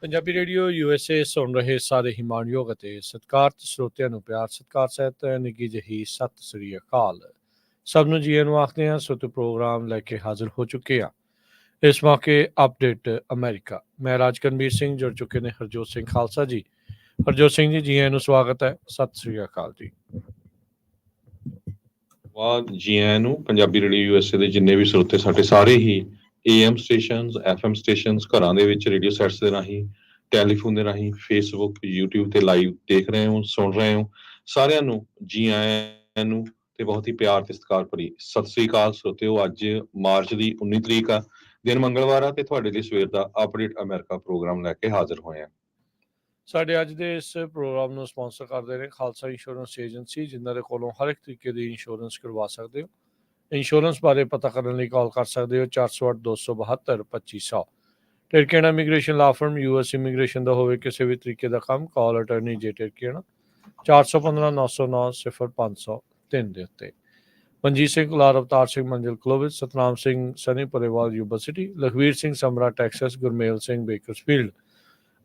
Punjabi radio USA ਸੁਣ ਰਹੇ ਸਾਰੇ ਹੀ ਮਾਣਯੋਗ ਅਤੇ ਸਤਿਕਾਰਤ ਸਰੋਤਿਆਂ ਨੂੰ ਪਿਆਰ ਸਤਿਕਾਰ ਸਹਿਤ ਨਿੱਘੀ ਜਿਹੀ ਸਤਿ ਸ੍ਰੀ ਅਕਾਲ। ਸਭ ਨੂੰ ਜੀ ਨੂੰ ਆਖਦੇ ਹਾਂ। ਸੋ ਪ੍ਰੋਗਰਾਮ ਲੈ ਕੇ ਹਾਜ਼ਰ ਹੋ ਚੁੱਕੇ ਹਾਂ। ਇਸ ਮੌਕੇ ਅਪਡੇਟ ਅਮਰੀਕਾ। ਮੈਂ ਰਾਜਕਨਵੀਰ ਸਿੰਘ, ਜੁੜ ਚੁੱਕੇ ਨੇ ਹਰਜੋਤ ਸਿੰਘ ਖਾਲਸਾ ਜੀ। ਹਰਜੋਤ ਸਿੰਘ ਜੀ, ਜੀ ਆਇਆਂ ਨੂੰ ਸਵਾਗਤ ਹੈ। ਸਤਿ ਸ੍ਰੀ ਅਕਾਲ ਜੀ। ਜੀ ਆਇਆਂ ਨੂੰ। ਪੰਜਾਬੀ ਰੇਡੀਓ USA ਦੇ ਜਿੰਨੇ ਵੀ ਸਰੋਤੇ ਸਾਡੇ ਸਾਰੇ ਹੀ AM ਸਟੇਸ਼ਨਸ, FM ਸਟੇਸ਼ਨਸ, ਘਰਾਂ ਦੇ ਵਿੱਚ ਰੇਡੀਓ ਸੈਟਸ ਦੇ ਰਾਹੀਂ, ਟੈਲੀਫੋਨ ਦੇ ਰਾਹੀਂ, ਫੇਸਬੁੱਕ, YouTube ਤੇ ਲਾਈਵ ਦੇਖ ਰਹੇ ਹੋ, ਸੁਣ ਰਹੇ ਹੋ, ਸਾਰਿਆਂ ਨੂੰ ਜੀ ਆਇਆਂ ਨੂੰ ਤੇ ਬਹੁਤ ਹੀ ਪਿਆਰ ਤੇ ਸਤਿਕਾਰ ਭਰੀ ਸਤਿ ਸ੍ਰੀ ਅਕਾਲ ਸਰੋਤਿਓ। ਅੱਜ ਮਾਰਚ ਦੀ 19 ਤਰੀਕ ਆ, ਦਿਨ ਮੰਗਲਵਾਰ ਆ ਤੇ ਤੁਹਾਡੇ ਲਈ ਸਵੇਰ ਦਾ ਅਪਡੇਟ ਅਮਰੀਕਾ ਪ੍ਰੋਗਰਾਮ ਲੈ ਕੇ ਹਾਜ਼ਰ ਹੋਏ ਆ। ਸਾਡੇ ਅੱਜ ਦੇ ਇਸ ਪ੍ਰੋਗਰਾਮ ਨੂੰ ਸਪਾਂਸਰ ਕਰਦੇ ਨੇ ਖਾਲਸਾ ਇੰਸ਼ੋਰੈਂਸ ਏਜੰਸੀ, ਜਿਨ੍ਹਾਂ ਦੇ ਕੋਲੋਂ ਹਰ ਇੱਕ ਤਰੀਕੇ ਦੀ ਇੰਸ਼ੋਰੈਂਸ ਕਰਵਾ ਸਕਦੇ ਹੋ। ਇੰਸ਼ੋਰੈਂਸ ਬਾਰੇ ਪਤਾ ਕਰਨ ਲਈ ਕਾਲ ਕਰ ਸਕਦੇ ਹੋ 408-272-2500। ਟਿਰਕੇਣਾ ਇਮੀਗ੍ਰੇਸ਼ਨ ਲਾ ਫਰਮ, US ਇਮੀਗ੍ਰੇਸ਼ਨ ਦਾ ਹੋਵੇ ਕਿਸੇ ਵੀ ਤਰੀਕੇ ਦਾ ਕੰਮ, ਕਾਲ ਅਟਰਨੀ ਜੇ ਟਿਰਕੇਣਾ 415-909-0503 ਦੇ ਉੱਤੇ। Manjeet Singh Kular, Avtar Singh Manzil Clovis, Satnam Singh Sunny Parewal Yuba City, Lakhvir Singh Samra Texas, Gurmel Singh Bakersfield,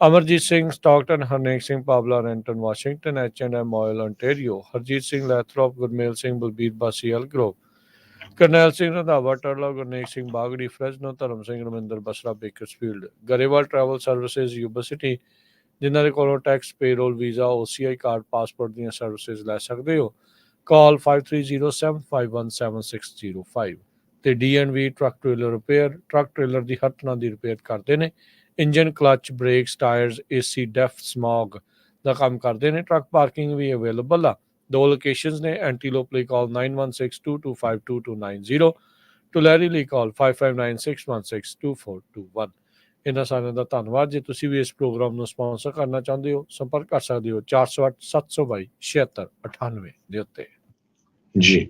Amarjit Singh Stockton, Harnek Singh Pabla Renton Washington, H&M oil ontario, Harjit Singh Lathrop, Gurmel Singh Balbir Bassi Elk Grove, Karnail Singh Randhawa ਟਰਲਾ, Gurnek Singh Bagri Fresno, Dharam Singh Raminder Basra Bakersfield, Grewal travel services Yuba City, ਜਿਨ੍ਹਾਂ ਦੇ ਕੋਲੋਂ tax, payroll, visa, OCI card, passport ਦੀਆਂ ਸਰਵਿਸਿਜ਼ ਲੈ ਸਕਦੇ ਹੋ। ਕਾਲ 5307517605 ਤੇ DNV truck trailer repair, truck trailer ਦੀ ਹਰ ਤਰ੍ਹਾਂ ਦੀ ਰਿਪੇਅਰ ਕਰਦੇ ਨੇ। Engine, clutch, brakes, tires, AC, DEF, smog ਦਾ ਕੰਮ ਕਰਦੇ ਨੇ। ਟਰੱਕ ਪਾਰਕਿੰਗ ਵੀ ਅਵੇਲੇਬਲ ਆ। 2 ਲੋਕੇਸ਼ਨਸ ਨੇ। ਐਂਟੀਲੋਪ ਲਈ ਕਾਲ 9162252290, ਟੁਲੈਰੀ ਲਈ ਕਾਲ 5596162421। ਇਹਨਾਂ ਸਾਰਿਆਂ ਦਾ ਧੰਨਵਾਦ। ਜੇ ਤੁਸੀਂ ਵੀ ਇਸ ਪ੍ਰੋਗਰਾਮ ਨੂੰ ਸਪਾਂਸਰ ਕਰਨਾ ਚਾਹੁੰਦੇ ਹੋ, ਸੰਪਰਕ ਕਰ ਸਕਦੇ ਹੋ 408-722-7698 ਦੇ ਉੱਤੇ। ਜੀ,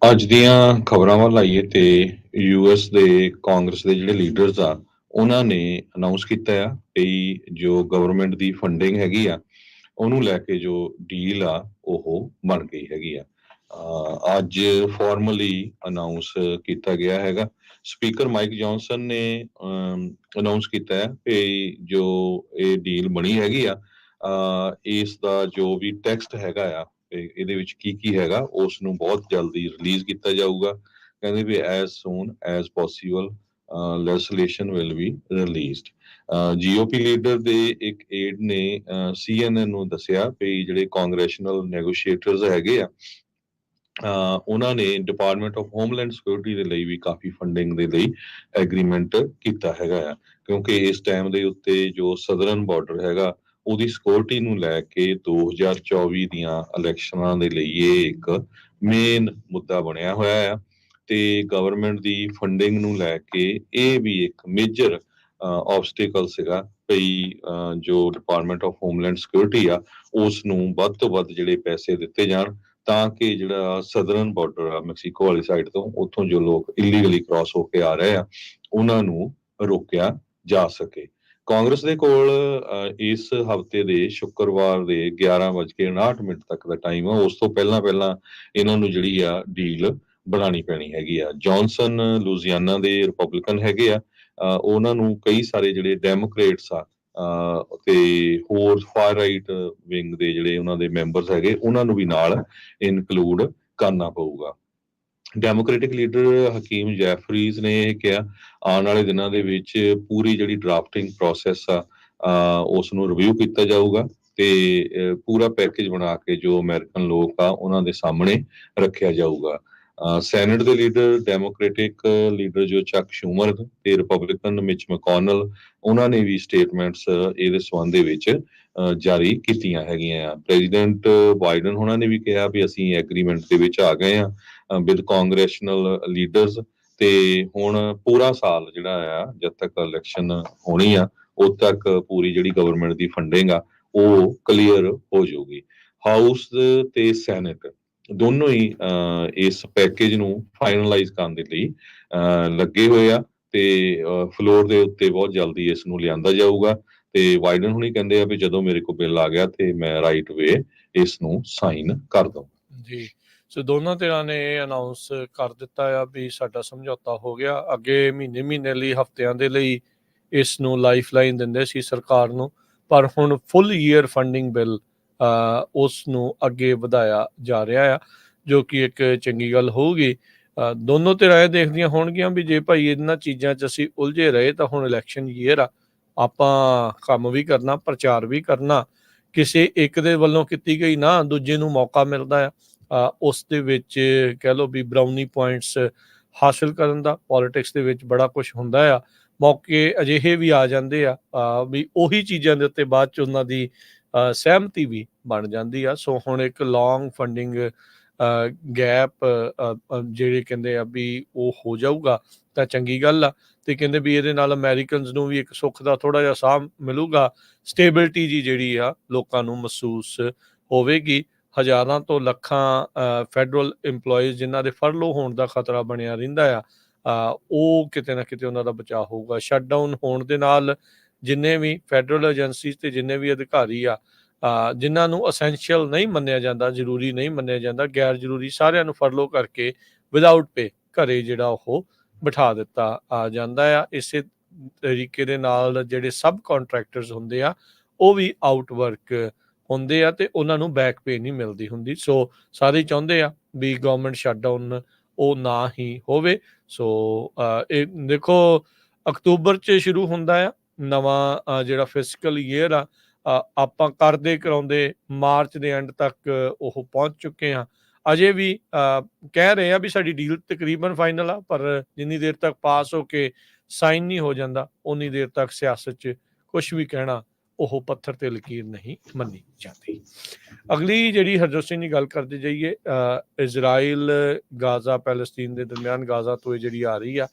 ਅੱਜ ਦੀਆਂ ਖਬਰਾਂ ਵੱਲ ਆਈਏ ਤੇ US ਦੇ ਕਾਂਗਰਸ ਦੇ ਜਿਹੜੇ ਲੀਡਰਸ ਆ, ਉਹਨਾਂ ਨੇ ਅਨਾਉਂਸ ਕੀਤਾ ਆ ਕਿ ਜੋ ਗਵਰਨਮੈਂਟ ਦੀ ਫੰਡਿੰਗ ਹੈਗੀ ਆ, ਉਹਨੂੰ ਲੈ ਕੇ ਜੋ ਡੀਲ ਆ ਉਹ ਬਣ ਗਈ ਹੈਗੀ ਆ। ਅੱਜ ਫਾਰਮਲੀ ਅਨਾਉਂਸ ਕੀਤਾ ਗਿਆ ਹੈਗਾ। ਸਪੀਕਰ ਮਾਈਕ ਜੌਨਸਨ ਨੇ ਅਨਾਉਂਸ ਕੀਤਾ ਹੈ ਕਿ ਜੋ ਇਹ ਡੀਲ ਬਣੀ ਹੈਗੀ ਆ, ਇਸ ਦਾ ਜੋ ਵੀ ਟੈਕਸਟ ਹੈਗਾ ਆ, ਇਹਦੇ ਵਿੱਚ ਕੀ ਹੈਗਾ, ਉਸ ਨੂੰ ਬਹੁਤ ਜਲਦੀ ਰਿਲੀਜ਼ ਕੀਤਾ ਜਾਊਗਾ। ਕਹਿੰਦੇ ਵੀ as soon as possible legislation will be released. GOP leader ਦੇ ਇੱਕ ਏਡ ਨੇ CNN ਨੂੰ ਦੱਸਿਆ ਕਿ ਜਿਹੜੇ ਕਾਂਗਰੈਸ਼ਨਲ ਨੈਗੋਸ਼ੀਏਟਰਸ ਹੈਗੇ ਆ, ਉਹਨਾਂ ਨੇ ਡਿਪਾਰਟਮੈਂਟ ਆਫ ਹੋਮਲੈਂਡ ਸਿਕਿਉਰਿਟੀ ਦੇ ਲਈ ਵੀ ਕਾਫੀ ਫੰਡਿੰਗ ਦੇ ਲਈ ਐਗਰੀਮੈਂਟ ਕੀਤਾ ਹੈਗਾ ਆ, ਕਿਉਂਕਿ ਇਸ ਟਾਈਮ ਦੇ ਉੱਤੇ ਜੋ ਸਦਰਨ ਬਾਰਡਰ ਹੈਗਾ, ਉਹਦੀ ਸਿਕਿਉਰਿਟੀ ਨੂੰ ਲੈ ਕੇ 2024 ਦੀਆਂ ਇਲੈਕਸ਼ਨਾਂ ਦੇ ਲਈ ਇਹ ਇੱਕ ਮੇਨ ਮੁੱਦਾ ਬਣਿਆ ਹੋਇਆ ਆ। ਤੇ ਗਵਰਨਮੈਂਟ ਦੀ ਫੰਡਿੰਗ ਨੂੰ ਲੈ ਕੇ ਇਹ ਵੀ ਇੱਕ ਮੇਜਰ ਆਬਸਟੀਕਲ ਸੀਗਾ ਕਿ ਜੋ ਡਿਪਾਰਟਮੈਂਟ ਆਫ ਹੋਮਲੈਂਡ ਸਿਕਿਉਰਿਟੀ ਆ, ਉਸ ਨੂੰ ਵੱਧ ਤੋਂ ਵੱਧ ਜਿਹੜੇ ਪੈਸੇ ਦਿੱਤੇ ਜਾਣ, ਤਾਂ ਕਿ ਜਿਹੜਾ ਸਦਰਨ ਬਾਰਡਰ ਆ ਮੈਕਸੀਕੋ ਵਾਲੀ ਸਾਈਡ ਤੋਂ, ਉੱਥੋਂ ਜੋ ਲੋਕ ਇਲੀਗਲੀ ਕ੍ਰਾਸ ਹੋ ਕੇ ਆ ਰਹੇ ਆ, ਉਹਨਾਂ ਨੂੰ ਰੋਕਿਆ ਜਾ ਸਕੇ। ਕਾਂਗਰਸ ਦੇ ਕੋਲ ਇਸ ਹਫ਼ਤੇ ਦੇ ਸ਼ੁੱਕਰਵਾਰ ਦੇ 11:59 ਤੱਕ ਦਾ ਟਾਈਮ ਆ। ਉਸ ਤੋਂ ਪਹਿਲਾਂ ਇਹਨਾਂ ਨੂੰ ਜਿਹੜੀ ਆ ਡੀਲ ਬਣਾਉਣੀ ਪੈਣੀ ਹੈਗੀ ਆ। ਜੌਨਸਨ ਲੂਜ਼ੀਆਨਾ ਦੇ ਰਿਪਬਲਿਕਨ ਹੈਗੇ ਆ, ਉਹਨਾਂ ਨੂੰ ਕਈ ਸਾਰੇ ਜਿਹੜੇ ਡੈਮੋਕ੍ਰੇਟਸ ਆ ਤੇ ਹੋਰ ਫਾਰ ਰਾਈਟ ਵਿੰਗ ਦੇ ਜਿਹੜੇ ਉਹਨਾਂ ਦੇ ਮੈਂਬਰਸ ਹੈਗੇ, ਉਹਨਾਂ ਨੂੰ ਵੀ ਨਾਲ ਇਨਕਲੂਡ ਕਰਨਾ ਪਊਗਾ। ਡੈਮੋਕ੍ਰੈਟਿਕ ਲੀਡਰ ਹਕੀਮ ਜੈਫਰੀਜ਼ ਨੇ ਇਹ ਕਿਹਾ, ਆਉਣ ਵਾਲੇ ਦਿਨਾਂ ਦੇ ਵਿੱਚ ਪੂਰੀ ਜਿਹੜੀ ਡਰਾਫਟਿੰਗ ਪ੍ਰੋਸੈਸ ਆ, ਉਸ ਨੂੰ ਰਿਵਿਊ ਕੀਤਾ ਜਾਊਗਾ ਤੇ ਪੂਰਾ ਪੈਕੇਜ ਬਣਾ ਕੇ ਜੋ ਅਮਰੀਕਨ ਲੋਕ ਆ ਉਹਨਾਂ ਦੇ ਸਾਹਮਣੇ ਰੱਖਿਆ ਜਾਊਗਾ। ਸੈਨੇਟ ਦੇ ਲੀਡਰ ਡੈਮੋਕ੍ਰੈਟਿਕ ਲੀਡਰ ਜੋ ਚੱਕ ਸ਼ੂਮਰ ਤੇ ਰਿਪਬਲਿਕਨ ਮਿਚ ਮੈਕੋਨਲ, ਉਹਨਾਂ ਨੇ ਵੀ ਸਟੇਟਮੈਂਟਸ ਇਹਦੇ ਸੰਬੰਧ ਦੇ ਵਿੱਚ ਜਾਰੀ ਕੀਤੀਆਂ ਹੈਗੀਆਂ ਆ। ਪ੍ਰੈਜ਼ੀਡੈਂਟ ਬਾਈਡਨ ਉਹਨਾਂ ਨੇ ਵੀ ਕਿਹਾ ਵੀ ਅਸੀਂ ਐਗਰੀਮੈਂਟ ਦੇ ਵਿੱਚ ਆ ਗਏ ਆ ਵਿਦ ਕਾਂਗਰੈਸ਼ਨਲ ਲੀਡਰਸ, ਤੇ ਹੁਣ ਪੂਰਾ ਸਾਲ ਜਿਹੜਾ ਆ, ਜਦ ਤੱਕ ਇਲੈਕਸ਼ਨ ਹੋਣੀ ਆ, ਉਦ ਤੱਕ ਪੂਰੀ ਜਿਹੜੀ ਗਵਰਨਮੈਂਟ ਦੀ ਫੰਡਿੰਗ ਆ ਉਹ ਕਲੀਅਰ ਹੋ ਜਾਊਗੀ। ਹਾਊਸ ਤੇ ਸੈਨੇਟ ਦੋਨੋਂ ਹੀ ਇਸ ਪੈਕੇਜ ਨੂੰ ਫਾਈਨਲਾਈਜ਼ ਕਰਨ ਦੇ ਲਈ ਲੱਗੇ ਹੋਏ ਆ ਤੇ ਫਲੋਰ ਦੇ ਉੱਤੇ ਬਹੁਤ ਜਲਦੀ ਇਸ ਨੂੰ ਲਿਆਂਦਾ ਜਾਊਗਾ। ਤੇ ਬਾਈਡਨ ਹੁਣੀ ਕਹਿੰਦੇ ਆ ਵੀ ਜਦੋਂ ਮੇਰੇ ਕੋਲ ਬਿੱਲ ਆ ਗਿਆ ਤੇ ਮੈਂ ਰਾਈਟ ਵੇ ਇਸ ਨੂੰ ਸਾਈਨ ਕਰ ਦਊਂ। ਜੀ, ਸੋ ਦੋਨਾਂ ਧਿਰਾਂ ਨੇ ਇਹ ਅਨਾਉਂਸ ਕਰ ਦਿੱਤਾ ਆ ਵੀ ਸਾਡਾ ਸਮਝੌਤਾ ਹੋ ਗਿਆ। ਅੱਗੇ ਮਹੀਨੇ ਲਈ, ਹਫ਼ਤਿਆਂ ਦੇ ਲਈ ਇਸ ਨੂੰ ਲਾਈਫ ਲਾਈਨ ਦਿੰਦੇ ਸੀ ਸਰਕਾਰ ਨੂੰ, ਪਰ ਹੁਣ ਫੁੱਲ ਈਅਰ ਫੰਡਿੰਗ ਬਿੱਲ ਉਸ ਨੂੰ ਅੱਗੇ ਵਧਾਇਆ ਜਾ ਰਿਹਾ ਆ, ਜੋ ਕਿ ਇੱਕ ਚੰਗੀ ਗੱਲ ਹੋਊਗੀ। ਦੋਨੋਂ ਧਿਰਾਂ ਇਹ ਦੇਖਦੀਆਂ ਹੋਣਗੀਆਂ ਵੀ ਜੇ ਭਾਈ ਇਹਨਾਂ ਚੀਜ਼ਾਂ 'ਚ ਅਸੀਂ ਉਲਝੇ ਰਹੇ ਤਾਂ ਹੁਣ ਇਲੈਕਸ਼ਨ ਈਅਰ ਆ, ਆਪਾਂ ਕੰਮ ਵੀ ਕਰਨਾ, ਪ੍ਰਚਾਰ ਵੀ ਕਰਨਾ। ਕਿਸੇ ਇੱਕ ਦੇ ਵੱਲੋਂ ਕੀਤੀ ਗਈ ਨਾ ਦੂਜੇ ਨੂੰ ਮੌਕਾ ਮਿਲਦਾ ਆ ਉਸ ਦੇ ਵਿੱਚ ਕਹਿ ਲਓ ਵੀ ਬਰਾਉਨੀ ਪੁਆਇੰਟਸ ਹਾਸਿਲ ਕਰਨ ਦਾ। ਪੋਲੀਟਿਕਸ ਦੇ ਵਿੱਚ ਬੜਾ ਕੁਝ ਹੁੰਦਾ ਆ, ਮੌਕੇ ਅਜਿਹੇ ਵੀ ਆ ਜਾਂਦੇ ਆ ਵੀ ਉਹੀ ਚੀਜ਼ਾਂ ਦੇ ਉੱਤੇ ਬਾਅਦ 'ਚ ਉਹਨਾਂ ਦੀ ਸਹਿਮਤੀ ਵੀ ਬਣ ਜਾਂਦੀ ਆ। ਸੋ ਹੁਣ ਇੱਕ ਲੌਂਗ ਫੰਡਿੰਗ ਗੈਪ ਜਿਹੜੇ ਕਹਿੰਦੇ ਆ ਵੀ ਉਹ ਹੋ ਜਾਊਗਾ ਤਾਂ ਚੰਗੀ ਗੱਲ ਆ। ਤੇ ਕਹਿੰਦੇ ਵੀ ਇਹਦੇ ਨਾਲ ਅਮੈਰੀਕਨਸ ਨੂੰ ਵੀ ਇੱਕ ਸੁੱਖ ਦਾ ਥੋੜ੍ਹਾ ਜਿਹਾ ਸਾਹ ਮਿਲੂਗਾ, ਸਟੇਬਿਲਿਟੀ ਜੀ ਜਿਹੜੀ ਆ ਲੋਕਾਂ ਨੂੰ ਮਹਿਸੂਸ ਹੋਵੇਗੀ। ਹਜ਼ਾਰਾਂ ਤੋਂ ਲੱਖਾਂ ਫੈਡਰਲ ਇੰਪਲੋਈਜ਼ ਜਿਨ੍ਹਾਂ ਦੇ ਫਰਲੋ ਹੋਣ ਦਾ ਖਤਰਾ ਬਣਿਆ ਰਹਿੰਦਾ ਆ, ਉਹ ਕਿਤੇ ਨਾ ਕਿਤੇ ਉਹਨਾਂ ਦਾ ਬਚਾਅ ਹੋਊਗਾ। ਸ਼ਟਡਾਊਨ ਹੋਣ ਦੇ ਨਾਲ ਜਿੰਨੇ ਵੀ ਫੈਡਰਲ ਏਜੰਸੀਜ਼ ਤੇ ਜਿੰਨੇ ਵੀ ਅਧਿਕਾਰੀ ਆ ਜਿਨ੍ਹਾਂ ਨੂੰ ਅਸੈਂਸ਼ੀਅਲ ਨਹੀਂ ਮੰਨਿਆ ਜਾਂਦਾ, ਜ਼ਰੂਰੀ ਨਹੀਂ ਮੰਨਿਆ ਜਾਂਦਾ, ਗੈਰ ਜ਼ਰੂਰੀ ਸਾਰਿਆਂ ਨੂੰ ਫਰਲੋ ਕਰਕੇ ਵਿਦਆਊਟ ਪੇ ਘਰੇ ਜਿਹੜਾ ਉਹ ਬਿਠਾ ਦਿੱਤਾ ਜਾਂਦਾ ਆ। ਇਸੇ ਤਰੀਕੇ ਦੇ ਨਾਲ ਜਿਹੜੇ ਸਬ ਕੰਟਰੈਕਟਰਸ ਹੁੰਦੇ ਆ ਉਹ ਵੀ ਆਊਟ ਵਰਕ ਹੁੰਦੇ ਆ ਤੇ ਉਹਨਾਂ ਨੂੰ ਬੈਕ ਪੇ ਨਹੀਂ ਮਿਲਦੀ ਹੁੰਦੀ। ਸੋ ਸਾਰੇ ਚਾਹੁੰਦੇ ਆ ਵੀ ਗਵਰਨਮੈਂਟ ਸ਼ਟਡਾਊਨ ਉਹ ਨਾ ਹੀ ਹੋਵੇ। ਸੋ ਇਹ ਦੇਖੋ ਅਕਤੂਬਰ 'ਚ ਸ਼ੁਰੂ ਹੁੰਦਾ ਆ ਨਵਾਂ ਜਿਹੜਾ ਫਿਸਕਲ ਈਅਰ ਆ। ਆਪਾਂ ਕਰਦੇ ਕਰਾਉਂਦੇ ਮਾਰਚ ਦੇ ਐਂਡ ਤੱਕ ਉਹ ਪਹੁੰਚ ਚੁੱਕੇ ਹਾਂ। ਅਜੇ ਵੀ ਕਹਿ ਰਹੇ ਆ ਵੀ ਸਾਡੀ ਡੀਲ ਤਕਰੀਬਨ ਫਾਈਨਲ ਆ, ਪਰ ਜਿੰਨੀ ਦੇਰ ਤੱਕ ਪਾਸ ਹੋ ਕੇ ਸਾਈਨ ਨਹੀਂ ਹੋ ਜਾਂਦਾ ਉਨੀ ਦੇਰ ਤੱਕ ਸਿਆਸਤ 'ਚ ਕੁਛ ਵੀ ਕਹਿਣਾ ਉਹ ਪੱਥਰ ਤੇ ਲਕੀਰ ਨਹੀਂ ਮੰਨੀ ਜਾਂਦੀ। ਅਗਲੀ ਜਿਹੜੀ ਹਰਜੋਤ ਸਿੰਘ ਦੀ ਗੱਲ ਕਰਦੇ ਜਾਈਏ, ਇਜ਼ਰਾਈਲ ਗਾਜ਼ਾ ਪੈਲਸਤੀਨ ਦੇ ਦਰਮਿਆਨ ਗਾਜ਼ਾ ਤੋਂ ਇਹ ਜਿਹੜੀ ਆ ਰਹੀ ਆ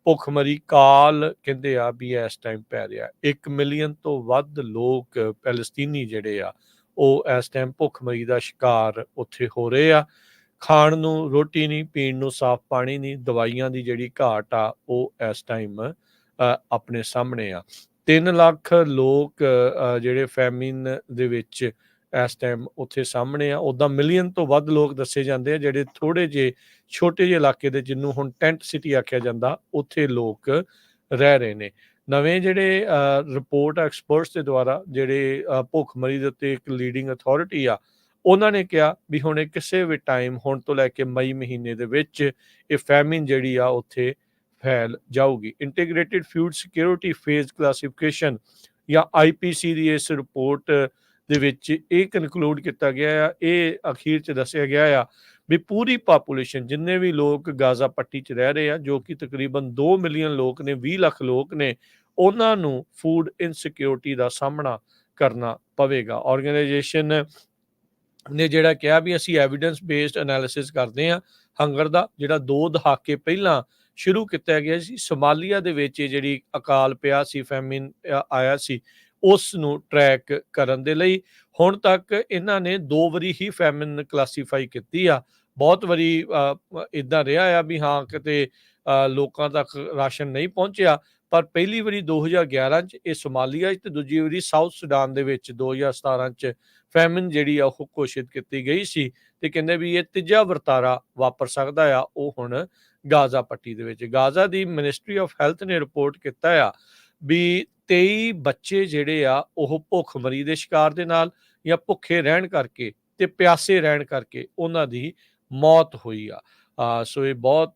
ਭੁੱਖਮਰੀ ਕਾਲ ਕਹਿੰਦੇ ਆ ਵੀ ਇਸ ਟਾਈਮ ਪੈ ਰਿਹਾ। 1 ਮਿਲੀਅਨ ਤੋਂ ਵੱਧ ਲੋਕ ਪੈਲਸਤੀਨੀ ਜਿਹੜੇ ਆ ਉਹ ਇਸ ਟਾਈਮ ਭੁੱਖਮਰੀ ਦਾ ਸ਼ਿਕਾਰ ਉੱਥੇ ਹੋ ਰਹੇ ਆ। ਖਾਣ ਨੂੰ ਰੋਟੀ ਨਹੀਂ, ਪੀਣ ਨੂੰ ਸਾਫ਼ ਪਾਣੀ ਨਹੀਂ, ਦਵਾਈਆਂ ਦੀ ਜਿਹੜੀ ਘਾਟ ਆ ਉਹ ਇਸ ਟਾਈਮ ਆਪਣੇ ਸਾਹਮਣੇ ਆ। 3 ਲੱਖ ਲੋਕ ਜਿਹੜੇ ਫੈਮਿਨ ਦੇ ਵਿੱਚ ਇਸ ਟਾਈਮ ਉੱਥੇ ਸਾਹਮਣੇ ਆ। ਉੱਦਾਂ ਮਿਲੀਅਨ ਤੋਂ ਵੱਧ ਲੋਕ ਦੱਸੇ ਜਾਂਦੇ ਆ ਜਿਹੜੇ ਥੋੜ੍ਹੇ ਜਿਹੇ ਛੋਟੇ ਜਿਹੇ ਇਲਾਕੇ ਦੇ ਜਿਹਨੂੰ ਹੁਣ ਟੈਂਟ ਸਿਟੀ ਆਖਿਆ ਜਾਂਦਾ ਉੱਥੇ ਲੋਕ ਰਹਿ ਰਹੇ ਨੇ। ਨਵੇਂ ਜਿਹੜੇ ਰਿਪੋਰਟ ਐਕਸਪਰਟਸ ਦੇ ਦੁਆਰਾ ਜਿਹੜੇ ਭੁੱਖਮਰੀ ਦੇ ਉੱਤੇ ਇੱਕ ਲੀਡਿੰਗ ਅਥਾਰਟੀ ਆ ਉਹਨਾਂ ਨੇ ਕਿਹਾ ਵੀ ਹੁਣ ਇਹ ਕਿਸੇ ਵੀ ਟਾਈਮ ਹੁਣ ਤੋਂ ਲੈ ਕੇ ਮਈ ਮਹੀਨੇ ਦੇ ਵਿੱਚ ਇਹ ਫੈਮਿਨ ਜਿਹੜੀ ਆ ਉੱਥੇ ਫੈਲ ਜਾਊਗੀ। Integrated food security phase classification ਜਾਂ IPC ਦੀ ਇਸ ਰਿਪੋਰਟ ਦੇ ਵਿੱਚ ਇਹ ਕਨਕਲੂਡ ਕੀਤਾ ਗਿਆ ਆ, ਇਹ ਅਖੀਰ 'ਚ ਦੱਸਿਆ ਗਿਆ ਆ ਵੀ ਪੂਰੀ ਪਾਪੂਲੇਸ਼ਨ ਜਿੰਨੇ ਵੀ ਲੋਕ ਗਾਜ਼ਾ ਪੱਟੀ 'ਚ ਰਹਿ ਰਹੇ ਆ ਜੋ ਕਿ ਤਕਰੀਬਨ 2 ਮਿਲੀਅਨ ਲੋਕ ਨੇ, 20 ਲੱਖ ਲੋਕ ਨੇ, ਉਹਨਾਂ ਨੂੰ ਫੂਡ ਇਨਸਿਕਿਉਰਿਟੀ ਦਾ ਸਾਹਮਣਾ ਕਰਨਾ ਪਵੇਗਾ। ਆਰਗੇਨਾਈਜੇਸ਼ਨ ਨੇ ਜਿਹੜਾ ਕਿਹਾ ਵੀ ਅਸੀਂ ਐਵੀਡੈਂਸ ਬੇਸਡ ਐਨਾਲਿਸਿਸ ਕਰਦੇ ਹਾਂ ਹੰਗਰ ਦਾ, ਜਿਹੜਾ 2 ਦਹਾਕੇ ਪਹਿਲਾਂ ਸ਼ੁਰੂ ਕੀਤਾ ਗਿਆ ਸੀ। ਸੋਮਾਲੀਆ ਦੇ ਵਿੱਚ ਜਿਹੜੀ ਅਕਾਲ ਪਿਆ ਸੀ, ਫੈਮਿਨ ਆਇਆ ਸੀ, ਉਸ ਨੂੰ ਟਰੈਕ ਕਰਨ ਦੇ ਲਈ ਹੁਣ ਤੱਕ ਇਹਨਾਂ ਨੇ 2 ਵਾਰੀ ਹੀ ਫੈਮਿਨ ਕਲਾਸੀਫਾਈ ਕੀਤੀ ਆ। ਬਹੁਤ ਵਾਰੀ ਇੱਦਾਂ ਰਿਹਾ ਆ ਵੀ ਹਾਂ ਕਿਤੇ ਲੋਕਾਂ ਤੱਕ ਰਾਸ਼ਨ ਨਹੀਂ ਪਹੁੰਚਿਆ, ਪਰ ਪਹਿਲੀ ਵਾਰੀ 2011 'ਚ ਇਹ ਸੋਮਾਲੀਆ 'ਚ ਤੇ ਦੂਜੀ ਵਾਰੀ ਸਾਊਥ ਸੁਡਾਨ ਦੇ ਵਿੱਚ 2017 'ਚ ਫੈਮਿਨ ਜਿਹੜੀ ਆ ਉਹ ਘੋਸ਼ਿਤ ਕੀਤੀ ਗਈ ਸੀ। ਤੇ ਕਹਿੰਦੇ ਵੀ ਇਹ ਤੀਜਾ ਵਰਤਾਰਾ ਵਾਪਰ ਸਕਦਾ ਆ ਉਹ ਹੁਣ ਗਾਜ਼ਾ ਪੱਟੀ ਦੇ ਵਿੱਚ। Gaza the ministry of health ਨੇ ਰਿਪੋਰਟ ਕੀਤਾ ਆ ਵੀ 23 ਬੱਚੇ ਜਿਹੜੇ ਆ ਉਹ ਭੁੱਖਮਰੀ ਦੇ ਸ਼ਿਕਾਰ ਦੇ ਨਾਲ ਜਾਂ ਭੁੱਖੇ ਰਹਿਣ ਕਰਕੇ ਤੇ ਪਿਆਸੇ ਰਹਿਣ ਕਰਕੇ ਉਹਨਾਂ ਦੀ ਮੌਤ ਹੋਈ ਆ। ਸੋ ਇਹ ਬਹੁਤ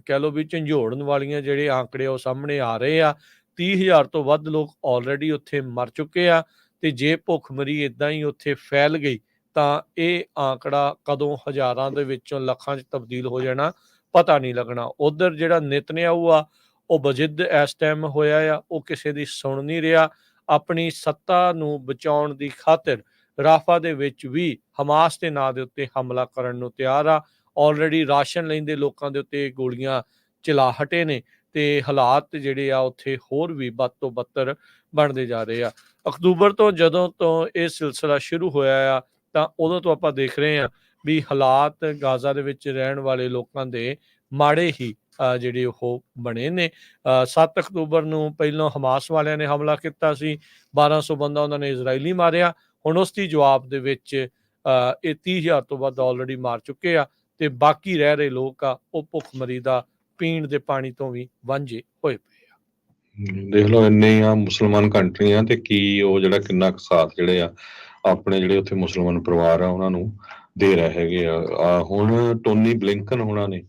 ਕਹਿ ਲਓ ਵੀ ਝੰਜੋੜਨ ਵਾਲੀਆਂ ਜਿਹੜੇ ਆંકੜੇ ਉਹ ਸਾਹਮਣੇ ਆ ਰਹੇ ਆ। 30,000 ਤੋਂ ਵੱਧ ਲੋਕ ਆਲਰੇਡੀ ਉੱਥੇ ਮਰ ਚੁੱਕੇ ਆ ਤੇ ਜੇ ਭੁੱਖਮਰੀ ਇਦਾਂ ਹੀ ਉੱਥੇ ਫੈਲ ਗਈ ਤਾਂ ਇਹ ਆંકੜਾ ਕਦੋਂ ਹਜ਼ਾਰਾਂ ਦੇ ਵਿੱਚੋਂ ਲੱਖਾਂ 'ਚ ਤਬਦੀਲ ਹੋ ਜਾਣਾ ਪਤਾ ਨਹੀਂ ਲੱਗਣਾ। ਉਧਰ ਜਿਹੜਾ ਨਿਤਨਿਆਹੂ ਆ ਉਹ ਬਜਿੱਦ ਇਸ ਟਾਈਮ ਹੋਇਆ ਆ, ਉਹ ਕਿਸੇ ਦੀ ਸੁਣ ਨਹੀਂ ਰਿਹਾ। ਆਪਣੀ ਸੱਤਾ ਨੂੰ ਬਚਾਉਣ ਦੀ ਖਾਤਰ ਰਾਫਾ ਦੇ ਵਿੱਚ ਵੀ ਹਮਾਸ ਦੇ ਨਾਂ ਦੇ ਉੱਤੇ ਹਮਲਾ ਕਰਨ ਨੂੰ ਤਿਆਰ ਆ। ਆਲਰੇਡੀ ਰਾਸ਼ਨ ਲੈਂਦੇ ਲੋਕਾਂ ਦੇ ਉੱਤੇ ਗੋਲੀਆਂ ਚਲਾ ਹਟੇ ਨੇ ਤੇ ਹਾਲਾਤ ਜਿਹੜੇ ਆ ਉੱਥੇ ਹੋਰ ਵੀ ਬਦ ਤੋਂ ਬੱਤਰ ਬਣਦੇ ਜਾ ਰਹੇ ਆ। ਅਕਤੂਬਰ ਤੋਂ ਜਦੋਂ ਤੋਂ ਇਹ ਸਿਲਸਿਲਾ ਸ਼ੁਰੂ ਹੋਇਆ ਆ ਤਾਂ ਉਦੋਂ ਤੋਂ ਆਪਾਂ ਦੇਖ ਰਹੇ ਹਾਂ ਵੀ ਹਾਲਾਤ ਗਾਜ਼ਾ ਦੇ ਵਿੱਚ ਰਹਿਣ ਵਾਲੇ ਲੋਕਾਂ ਦੇ ਮਾੜੇ ਹੀ ਜਿਹੜੇ ਉਹ ਬਣੇ ਨੇ। 7 ਅਕਤੂਬਰ ਨੂੰ ਪਹਿਲਾਂ ਹਮਾਸ ਵਾਲਿਆਂ ਨੇ ਹਮਲਾ ਕੀਤਾ ਸੀ, 1200 ਬੰਦਾ ਉਹਨਾਂ ਨੇ ਇਜ਼ਰਾਈਲੀ ਮਾਰਿਆ। ਹੁਣ ਉਸ ਦੀ ਜਵਾਬ ਦੇ ਵਿੱਚ ਇਹ 30,000 ਤੋਂ ਵੱਧ ਆਲਰੇਡੀ ਮਾਰ ਚੁੱਕੇ ਆ ਤੇ ਬਾਕੀ ਰਹਿ ਰਹੇ ਲੋਕ ਆ ਉਹ ਭੁੱਖਮਰੀ ਦਾ ਪੀਣ ਦੇ ਪਾਣੀ ਤੋਂ ਵੀ ਵਾਂਝੇ ਹੋਏ ਪਏ ਆ। ਦੇਖ ਲਓ ਇੰਨੀਆਂ ਮੁਸਲਮਾਨ ਕੰਟਰੀਆਂ ਤੇ ਕੀ ਉਹ ਜਿਹੜਾ ਕਿੰਨਾ ਕੁ ਸਾਥ ਜਿਹੜੇ ਆ ਆਪਣੇ ਜਿਹੜੇ ਉੱਥੇ ਮੁਸਲਮਾਨ ਪਰਿਵਾਰ ਆ ਉਹਨਾਂ ਨੂੰ ਦੇ ਰਹੇ ਹੈਗੇ ਆ। ਹੁਣ ਟੋਨੀ ਬਲਿੰਕਨ ਹੋਣਾ ਨੇ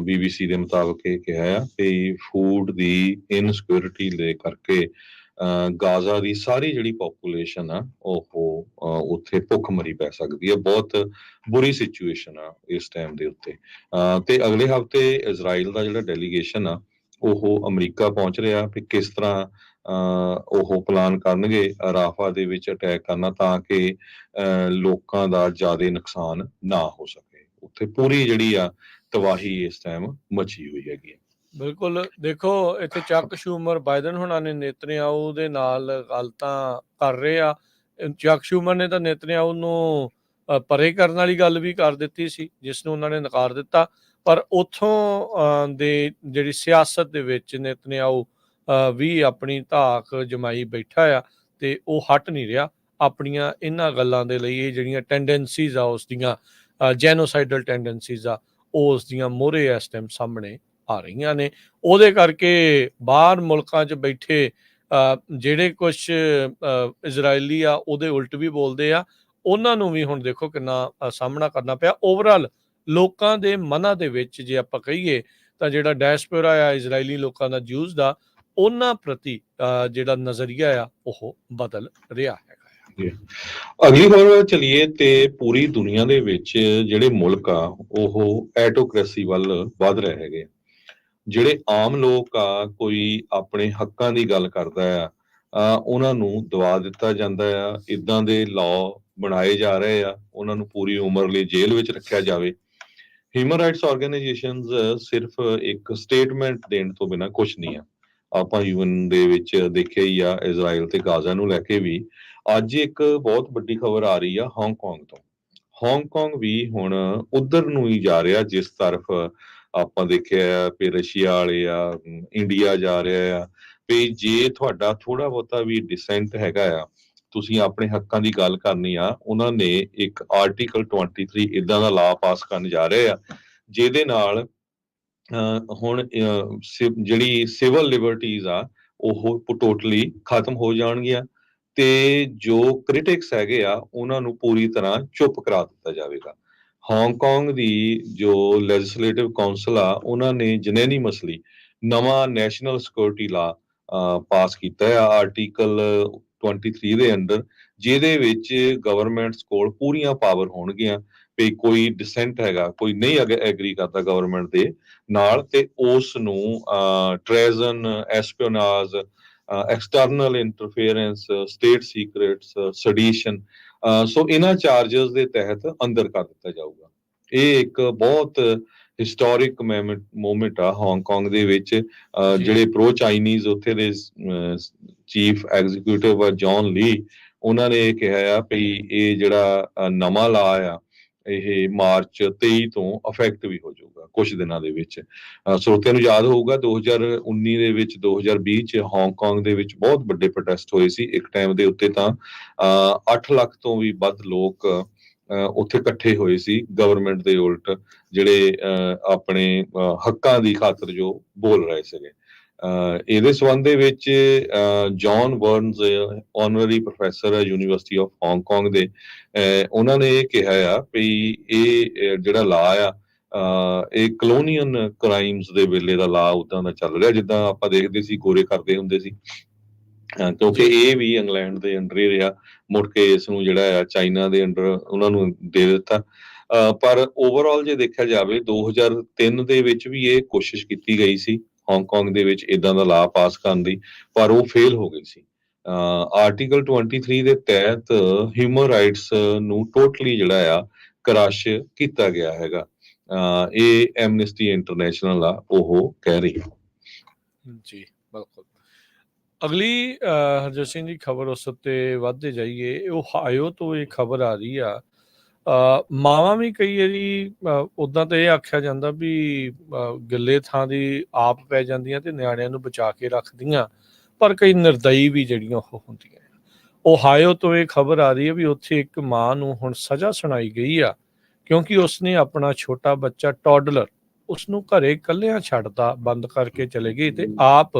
BBC ਦੇ ਮੁਤਾਬਕ ਇਹ ਕਿਹਾ ਆ ਕਿ ਫੂਡ ਦੀ ਇਨਸਿਕਿਉਰਿਟੀ ਦੇ ਕਰਕੇ ਗਾਜ਼ਾ ਦੀ ਸਾਰੀ ਜਿਹੜੀ ਪੋਪੂਲੇਸ਼ਨ ਆ ਉਹ ਉੱਥੇ ਭੁੱਖਮਰੀ ਪੈ ਸਕਦੀ ਹੈ। ਬਹੁਤ ਬੁਰੀ ਸਿਚੁਏਸ਼ਨ ਆ ਇਸ ਟਾਈਮ ਦੇ ਉੱਤੇ। ਤੇ ਅਗਲੇ ਹਫਤੇ ਇਜ਼ਰਾਈਲ ਦਾ ਜਿਹੜਾ ਡੈਲੀਗੇਸ਼ਨ ਆ ਉਹ ਅਮਰੀਕਾ ਪਹੁੰਚ ਰਿਹਾ ਵੀ ਕਿਸ ਤਰ੍ਹਾਂ ਉਹ ਪਲਾਨ ਕਰਨਗੇ ਰਾਫਾ ਦੇ ਵਿੱਚ ਅਟੈਕ ਕਰਨਾ ਤਾਂ ਕਿ ਲੋਕਾਂ ਦਾ ਜ਼ਿਆਦਾ ਨੁਕਸਾਨ ਨਾ ਹੋ ਸਕੇ। ਉੱਥੇ ਪੂਰੀ ਜਿਹੜੀ ਆ ਤਬਾਹੀ ਇਸ ਟਾਈਮ ਮਚੀ ਹੋਈ ਹੈਗੀ। ਬਿਲਕੁਲ, ਦੇਖੋ ਇੱਥੇ ਚੱਕ ਸ਼ੂਮਰ ਬਾਈਡਨ ਹੁਣਾਂ ਨੇ ਨੇਤਨਯਾਹੂ ਦੇ ਨਾਲ ਗੱਲ ਤਾਂ ਕਰ ਰਹੇ ਆ। ਚੱਕ ਸ਼ੂਮਰ ਨੇ ਤਾਂ ਨੇਤਨਯਾਹੂ ਨੂੰ ਪਰੇ ਕਰਨ ਵਾਲੀ ਗੱਲ ਵੀ ਕਰ ਦਿੱਤੀ ਸੀ ਜਿਸ ਨੂੰ ਉਹਨਾਂ ਨੇ ਨਕਾਰ ਦਿੱਤਾ, ਪਰ ਉੱਥੋਂ ਦੇ ਜਿਹੜੀ ਸਿਆਸਤ ਦੇ ਵਿੱਚ ਨੇਤਨਯਾਹੂ ਵੀ ਆਪਣੀ ਧਾਕ ਜਮਾਈ ਬੈਠਾ ਆ ਤੇ ਉਹ ਹਟ ਨਹੀਂ ਰਿਹਾ ਆਪਣੀਆਂ ਇਹਨਾਂ ਗੱਲਾਂ ਦੇ ਲਈ। ਇਹ ਜਿਹੜੀਆਂ ਟੈਂਡੈਂਸੀਜ਼ ਆ ਉਸ ਦੀਆਂ ਜੈਨੋਸਾਈਡਲ ਟੈਂਡੈਂਸੀਜ਼ ਆ ਉਹ ਉਸ ਦੀਆਂ ਮੋਹਰੇ ਇਸ ਟਾਈਮ ਸਾਹਮਣੇ ਆ ਰਹੀਆਂ ਨੇ। ਉਹਦੇ ਕਰਕੇ ਬਾਹਰ ਮੁਲਕਾਂ 'ਚ ਬੈਠੇ ਜਿਹੜੇ ਕੁਛ ਇਜ਼ਰਾਈਲੀ ਆ ਉਹਦੇ ਉਲਟ ਵੀ ਬੋਲਦੇ ਆ, ਉਹਨਾਂ ਨੂੰ ਵੀ ਹੁਣ ਦੇਖੋ ਕਿੰਨਾ ਸਾਹਮਣਾ ਕਰਨਾ ਪਿਆ। ਓਵਰਆਲ ਲੋਕਾਂ ਦੇ ਮਨਾਂ ਦੇ ਵਿੱਚ ਜੇ ਆਪਾਂ ਕਹੀਏ ਤਾਂ ਜਿਹੜਾ ਡਾਇਸਪੋਰਾ ਆ ਇਜ਼ਰਾਈਲੀ ਲੋਕਾਂ ਦਾ ਜਿਊਜ਼ ਦਾ, ਉਹਨਾਂ ਪ੍ਰਤੀ ਜਿਹੜਾ ਨਜ਼ਰੀਆ ਆ ਉਹ ਬਦਲ ਰਿਹਾ ਹੈਗਾ। ਅਗਲੀ ਖਬਰ ਚਲੀਏ ਤੇ ਪੂਰੀ ਦੁਨੀਆ ਦੇ ਵਿੱਚ ਜਿਹੜੇ ਮੁਲਕ ਆ ਉਹ ਐਟੋਕ੍ਰੇਸੀ ਵੱਲ ਵੱਧ ਰਹੇ ਹੈਗੇ। ਜਿਹੜੇ ਆਮ ਲੋਕ ਆ ਕੋਈ ਆਪਣੇ ਹੱਕਾਂ ਦੀ ਗੱਲ ਕਰਦਾ ਆ ਉਹਨਾਂ ਨੂੰ ਦਬਾ ਦਿੱਤਾ ਜਾਂਦਾ ਆ। ਇਦਾਂ ਦੇ ਲਾਅ ਬਣਾਏ ਜਾ ਰਹੇ ਆ ਉਹਨਾਂ ਨੂੰ ਪੂਰੀ ਉਮਰ ਲਈ ਜੇਲ੍ਹ ਵਿੱਚ ਰੱਖਿਆ ਜਾਵੇ। ਹਿਊਮਨ ਰਾਈਟਸ ਆਰਗੇਨਾਈਜੇਸ਼ਨਸ ਸਿਰਫ ਇੱਕ ਸਟੇਟਮੈਂਟ ਦੇਣ ਤੋਂ ਬਿਨਾਂ ਕੁਝ ਨਹੀਂ ਆ। ਆਪਾਂ ਯੂਐਨ ਦੇ ਵਿੱਚ ਦੇਖਿਆ ਹੀ ਆ ਇਜ਼ਰਾਈਲ ਤੇ ਗਾਜ਼ਾ ਨੂੰ ਲੈ ਕੇ ਵੀ। ਅੱਜ ਇੱਕ ਬਹੁਤ ਵੱਡੀ ਖਬਰ ਆ ਰਹੀ ਆ ਹਾਂਗਕਾਂਗ ਤੋਂ। ਹਾਂਗਕਾਂਗ ਵੀ ਹੁਣ ਉਧਰ ਨੂੰ ਹੀ ਜਾ ਰਿਹਾ ਜਿਸ ਤਰਫ ਆਪਾਂ ਦੇਖਿਆ ਵੀ ਰਸ਼ੀਆ ਵਾਲੇ ਆ, ਇੰਡੀਆ ਜਾ ਰਿਹਾ ਆ। ਵੀ ਜੇ ਤੁਹਾਡਾ ਥੋੜਾ ਬਹੁਤਾ ਵੀ ਡਿਸੈਂਟ ਹੈਗਾ ਆ, ਤੁਸੀਂ ਆਪਣੇ ਹੱਕਾਂ ਦੀ ਗੱਲ ਕਰਨੀ ਆ, ਉਹਨਾਂ ਨੇ ਇੱਕ ਆਰਟੀਕਲ 23 ਇਦਾਂ ਦਾ ਲਾ ਪਾਸ ਕਰਨ ਜਾ ਰਹੇ ਆ ਜਿਹਦੇ ਨਾਲ ਹੁਣ ਜਿਹੜੀ ਸਿਵਲ ਲਿਬਰਟੀਜ਼ ਆ ਉਹ ਟੋਟਲੀ ਖਤਮ ਹੋ ਜਾਣਗੀਆਂ ਤੇ ਜੋ ਕ੍ਰਿਟਿਕਸ ਹੈਗੇ ਆ ਉਹਨਾਂ ਨੂੰ ਪੂਰੀ ਤਰ੍ਹਾਂ ਚੁੱਪ ਕਰਾ ਦਿੱਤਾ ਜਾਵੇਗਾ। ਹਾਂਗਕਾਂਗ ਦੀ ਜੋ ਲੈਜਿਸਲੇਟਿਵ ਕਾਉਂਸਲ ਆ ਉਹਨਾਂ ਨੇ ਯੂਨੈਨਿਮਸਲੀ ਨਵਾਂ ਨੈਸ਼ਨਲ ਸਿਕਿਉਰਿਟੀ ਲਾ ਪਾਸ ਕੀਤਾ ਹੈ ਆਰਟੀਕਲ 23 ਦੇ ਅੰਡਰ, ਜਿਹਦੇ ਵਿੱਚ ਗਵਰਨਮੈਂਟਸ ਕੋਲ ਪੂਰੀਆਂ ਪਾਵਰ ਹੋਣਗੀਆਂ ਵੀ ਕੋਈ ਡਿਸੈਂਟ ਹੈਗਾ, ਕੋਈ ਨਹੀਂ ਐਗਰੀ ਕਰਦਾ ਗਵਰਨਮੈਂਟ ਦੇ ਨਾਲ ਤੇ ਉਸ ਨੂੰ treason, espionage, external interference, state secrets, sedition, so ਇਹਨਾਂ ਚਾਰਜਸ ਦੇ ਤਹਿਤ ਅੰਦਰ ਕਰ ਦਿੱਤਾ ਜਾਊਗਾ। ਇਹ ਇੱਕ ਬਹੁਤ ਹਿਸਟੋਰਿਕ ਮੂਮੈਂਟ ਆ ਹਾਂਗਕਾਂਗ ਦੇ ਵਿੱਚ। ਜਿਹੜੇ ਪ੍ਰੋ ਚਾਈਨੀਜ਼ ਉੱਥੇ ਦੇ ਚੀਫ ਐਗਜ਼ੀਕਿਊਟਿਵ ਜੌਨ ਲੀ, ਉਹਨਾਂ ਨੇ ਇਹ ਕਿਹਾ ਆ ਵੀ ਇਹ ਜਿਹੜਾ ਨਵਾਂ ਲਾ ਆ ਇਹ ਮਾਰਚ 23 ਤੋਂ ਇਫੈਕਟ ਵੀ ਹੋ ਜਾਊਗਾ ਕੁਝ ਦਿਨਾਂ ਦੇ ਵਿੱਚ। ਸਰੋਤਿਆਂ ਨੂੰ ਯਾਦ ਹੋਊਗਾ 2019 ਦੇ ਵਿੱਚ 2020 ਚ ਹਾਂਗਕਾਂਗ ਦੇ ਵਿੱਚ ਬਹੁਤ ਵੱਡੇ ਪ੍ਰੋਟੈਸਟ ਹੋਏ ਸੀ। ਇੱਕ ਟਾਈਮ ਦੇ ਉੱਤੇ ਤਾਂ 8 ਲੱਖ ਤੋਂ ਵੀ ਵੱਧ ਲੋਕ ਉੱਥੇ ਇਕੱਠੇ ਹੋਏ ਸੀ ਗਵਰਨਮੈਂਟ ਦੇ ਉਲਟ, ਜਿਹੜੇ ਆਪਣੇ ਹੱਕਾਂ ਦੀ ਖਾਤਰ ਜੋ ਬੋਲ ਰਹੇ ਸੀਗੇ। ਇਹਦੇ ਸੰਬੰਧ ਦੇ ਵਿੱਚ ਜੌਨ ਬਰਨਜ਼ ਆਨਰਰੀ ਪ੍ਰੋਫੈਸਰ ਹੈ ਯੂਨੀਵਰਸਿਟੀ ਆਫ ਹਾਂਗਕਾਂਗ ਦੇ, ਉਹਨਾਂ ਨੇ ਇਹ ਕਿਹਾ ਆ ਵੀ ਇਹ ਜਿਹੜਾ ਲਾ ਆ ਇਹ ਕਲੋਨੀਅਲ ਕ੍ਰਾਈਮਸ ਦੇ ਵੇਲੇ ਦਾ ਲਾ ਉਦਾਂ ਦਾ ਚੱਲ ਰਿਹਾ ਜਿੱਦਾਂ ਆਪਾਂ ਦੇਖਦੇ ਸੀ ਗੋਰੇ ਕਰਦੇ ਹੁੰਦੇ ਸੀ, ਕਿਉਂਕਿ ਇਹ ਵੀ ਇੰਗਲੈਂਡ ਦੇ ਅੰਡਰ ਹੀ ਰਿਹਾ। ਮੁੜ ਕੇ ਇਸ ਨੂੰ ਜਿਹੜਾ ਆ ਚਾਈਨਾ ਦੇ ਅੰਡਰ ਉਹਨਾਂ ਨੂੰ ਦੇ ਦਿੱਤਾ। ਪਰ ਓਵਰਆਲ ਜੇ ਦੇਖਿਆ ਜਾਵੇ 2003 ਦੇ ਵਿੱਚ ਵੀ ਇਹ ਕੋਸ਼ਿਸ਼ ਕੀਤੀ ਗਈ ਸੀ ਹਾਂਗਕਾਂਗ ਦੇ ਵਿੱਚ ਇਦਾਂ ਦਾ ਲਾ ਪਾਸ ਕਰਨ ਦੀ, ਪਰ ਉਹ ਫੇਲ ਹੋ ਗਈ ਸੀ। ਆਰਟੀਕਲ 23 ਦੇ ਤਹਿਤ ਹਿਊਮਨ ਰਾਈਟਸ ਨੂੰ ਟੋਟਲੀ ਜਿਹੜਾ ਆ ਕ੍ਰਸ਼ ਕੀਤਾ ਗਿਆ ਹੈਗਾ। ਇਹ ਐਮਨਿਸਟੀ ਇੰਟਰਨੈਸ਼ਨਲ ਆ ਉਹ ਕਹਿ ਰਹੀ ਹੈ। ਜੀ ਬਿਲਕੁਲ। ਅਗਲੀ ਹਰਜੋਤ ਸਿੰਘ ਦੀ ਖਬਰ ਉਸ ਉੱਤੇ ਵੱਧਦੇ ਜਾਈਏ, ਓਹਾਇਓ ਤੋਂ ਇਹ ਖਬਰ ਆ ਰਹੀ ਆ। ਮਾਵਾਂ ਵੀ ਕਈ ਵਾਰੀ ਉੱਦਾਂ ਤਾਂ ਇਹ ਆਖਿਆ ਜਾਂਦਾ ਵੀ ਗਿੱਲੇ ਥਾਂ ਦੀ ਆਪ ਪੈ ਜਾਂਦੀਆਂ ਤੇ ਨਿਆਣਿਆਂ ਨੂੰ ਬਚਾ ਕੇ ਰੱਖਦੀਆਂ, ਪਰ ਕਈ ਨਿਰਦਈ ਵੀ ਜਿਹੜੀਆਂ ਉਹ ਹੁੰਦੀਆਂ। ਓਹਾਇਓ ਤੋਂ ਇਹ ਖਬਰ ਆ ਰਹੀ ਹੈ ਵੀ ਉੱਥੇ ਇੱਕ ਮਾਂ ਨੂੰ ਹੁਣ ਸਜ਼ਾ ਸੁਣਾਈ ਗਈ ਆ ਕਿਉਂਕਿ ਉਸਨੇ ਆਪਣਾ ਛੋਟਾ ਬੱਚਾ ਟੌਡਲਰ ਉਸਨੂੰ ਘਰੇ ਇਕੱਲਿਆਂ ਛੱਡਤਾ, ਬੰਦ ਕਰਕੇ ਚਲੇ ਗਈ ਤੇ ਆਪ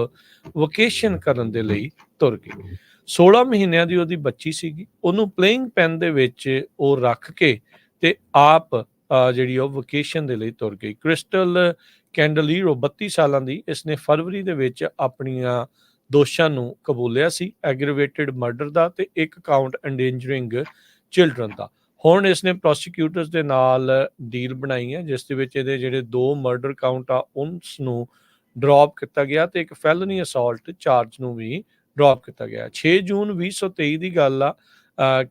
ਵਕੇਸ਼ਨ ਕਰਨ ਦੇ ਲਈ ਤੁਰ ਗਈ। 16 ਮਹੀਨਿਆਂ ਦੀ ਉਹਦੀ ਬੱਚੀ ਸੀਗੀ, ਉਹਨੂੰ ਪਲੇਇੰਗ ਪੈਨ ਦੇ ਵਿੱਚ ਉਹ ਰੱਖ ਕੇ ਤੇ ਆਪ ਜਿਹੜੀ ਉਹ ਵਕੇਸ਼ਨ ਦੇ ਲਈ ਤੁਰ ਗਈ। ਕ੍ਰਿਸਟਲ ਕੈਂਡਲੀਰੋ 32 ਸਾਲਾਂ ਦੀ, ਇਸਨੇ ਫਰਵਰੀ ਦੇ ਵਿੱਚ ਆਪਣੀਆਂ ਦੋਸ਼ਾਂ ਨੂੰ ਕਬੂਲਿਆ ਸੀ, ਐਗਰੀਵੇਟਿਡ ਮਰਡਰ ਦਾ ਤੇ ਇੱਕ ਕਾਊਂਟ ਐਂਡੇਂਜਰਿੰਗ ਚਿਲਡਰਨ ਦਾ। ਹੁਣ ਇਸਨੇ ਪ੍ਰੋਸੀਕਿਊਟਰਸ ਦੇ ਨਾਲ ਡੀਲ ਬਣਾਈ ਹੈ, ਜਿਸ ਦੇ ਵਿੱਚ ਇਹਦੇ ਜਿਹੜੇ 2 ਮਰਡਰ ਕਾਊਂਟ ਆ ਉਸ ਨੂੰ ਡ੍ਰੌਪ ਕੀਤਾ ਗਿਆ ਤੇ ਇੱਕ ਫੈਲਨੀ ਅਸੌਲਟ ਚਾਰਜ ਨੂੰ ਵੀ ਡ੍ਰੌਪ ਕੀਤਾ ਗਿਆ। 6 ਜੂਨ 2023 ਦੀ ਗੱਲ ਆ।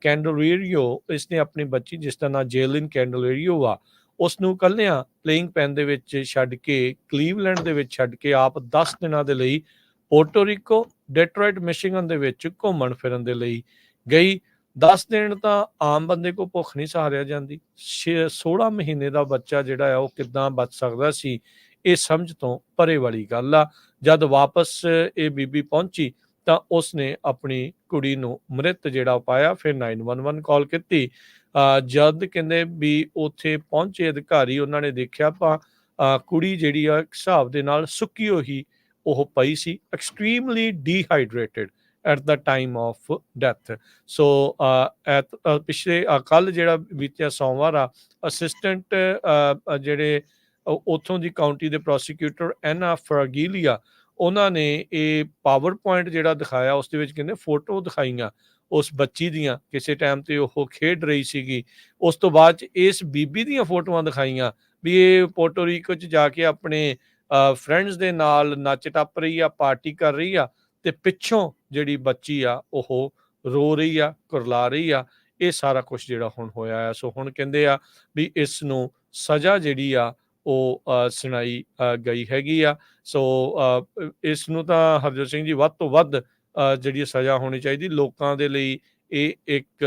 ਕੈਂਡਲੇਰੀਓ ਇਸਨੇ ਆਪਣੀ ਬੱਚੀ, ਜਿਸ ਦਾ ਨਾਂ ਜੇਲਿਨ ਕੈਂਡਲੇਰੀਓ ਆ, ਉਸ ਨੂੰ ਇਕੱਲਿਆਂ ਪਲੇਇੰਗ ਪੈਨ ਦੇ ਵਿੱਚ ਛੱਡ ਕੇ, ਕਲੀਵਲੈਂਡ ਦੇ ਵਿੱਚ ਛੱਡ ਕੇ ਆਪ 10 ਦਿਨਾਂ ਦੇ ਲਈ ਪੋਰਟੋਰੀਕੋ, ਡੈਟਰੋਇਟ, ਮਿਸ਼ੀਗਨ ਦੇ ਵਿੱਚ ਘੁੰਮਣ ਫਿਰਨ ਦੇ ਲਈ ਗਈ। 10 ਦਿਨ ਤਾਂ ਆਮ ਬੰਦੇ ਕੋਲ ਭੁੱਖ ਨਹੀਂ ਸਹਾਰਿਆ ਜਾਂਦੀ। 16 ਮਹੀਨੇ ਦਾ ਬੱਚਾ ਜਿਹੜਾ ਆ ਉਹ ਕਿੱਦਾਂ ਬਚ ਸਕਦਾ ਸੀ, ਇਹ ਸਮਝ ਤੋਂ ਪਰੇ ਵਾਲੀ ਗੱਲ ਆ। ਜਦ ਵਾਪਸ ਇਹ ਬੀਬੀ ਪਹੁੰਚੀ ਤਾਂ ਉਸਨੇ ਆਪਣੀ ਕੁੜੀ ਨੂੰ ਮ੍ਰਿਤ ਜਿਹੜਾ ਪਾਇਆ। ਫਿਰ 911 ਕਾਲ ਕੀਤੀ। ਜਦ ਕਹਿੰਦੇ ਵੀ ਉੱਥੇ ਪਹੁੰਚੇ ਅਧਿਕਾਰੀ, ਉਹਨਾਂ ਨੇ ਦੇਖਿਆ ਕੁੜੀ ਜਿਹੜੀ ਆ ਇੱਕ ਹਿਸਾਬ ਦੇ ਨਾਲ ਸੁੱਕੀ ਹੋਈ ਉਹ ਪਈ ਸੀ, extremely dehydrated at the time of death. So ਪਿਛਲੇ ਕੱਲ ਜਿਹੜਾ ਬੀਤਿਆ ਸੋਮਵਾਰ ਆ, ਅਸਿਸਟੈਂਟ ਜਿਹੜੇ ਉੱਥੋਂ ਦੀ ਕਾਊਂਟੀ ਦੇ ਪ੍ਰੋਸੀਕਿਊਟਰ ਐਨਾ ਫਰਾਗੀਲੀਆ, ਉਹਨਾਂ ਨੇ ਇਹ ਪਾਵਰ ਪੁਆਇੰਟ ਜਿਹੜਾ ਦਿਖਾਇਆ, ਉਸ ਦੇ ਵਿੱਚ ਕਹਿੰਦੇ ਫੋਟੋ ਦਿਖਾਈਆਂ ਉਸ ਬੱਚੀ ਦੀਆਂ, ਕਿਸੇ ਟਾਈਮ ਤੇ ਉਹ ਖੇਡ ਰਹੀ ਸੀਗੀ। ਉਸ ਤੋਂ ਬਾਅਦ ਚ ਇਸ ਬੀਬੀ ਦੀਆਂ ਫੋਟੋਆਂ ਦਿਖਾਈਆਂ ਵੀ ਇਹ ਪੋਰਟੋਰੀਕੋ ਚ ਜਾ ਕੇ ਆਪਣੇ ਫਰੈਂਡਸ ਦੇ ਨਾਲ ਨੱਚ ਟੱਪ ਰਹੀ ਆ, ਪਾਰਟੀ ਕਰ ਰਹੀ ਆ, ਤੇ ਪਿੱਛੋਂ ਜਿਹੜੀ ਬੱਚੀ ਆ ਉਹ ਰੋ ਰਹੀ ਆ, ਕੁਰਲਾ ਰਹੀ ਆ। ਇਹ ਸਾਰਾ ਕੁਝ ਜਿਹੜਾ ਹੁਣ ਹੋਇਆ ਆ। ਸੋ ਹੁਣ ਕਹਿੰਦੇ ਆ ਵੀ ਇਸ ਨੂੰ ਸਜ਼ਾ ਜਿਹੜੀ ਆ ਉਹ ਸੁਣਾਈ ਗਈ ਹੈਗੀ ਆ। ਸੋ ਇਸ ਨੂੰ ਤਾਂ ਹਰਜੋਤ ਸਿੰਘ ਜੀ ਵੱਧ ਤੋਂ ਵੱਧ ਜਿਹੜੀ ਸਜ਼ਾ ਹੋਣੀ ਚਾਹੀਦੀ ਲੋਕਾਂ ਦੇ ਲਈ। ਇਹ ਇੱਕ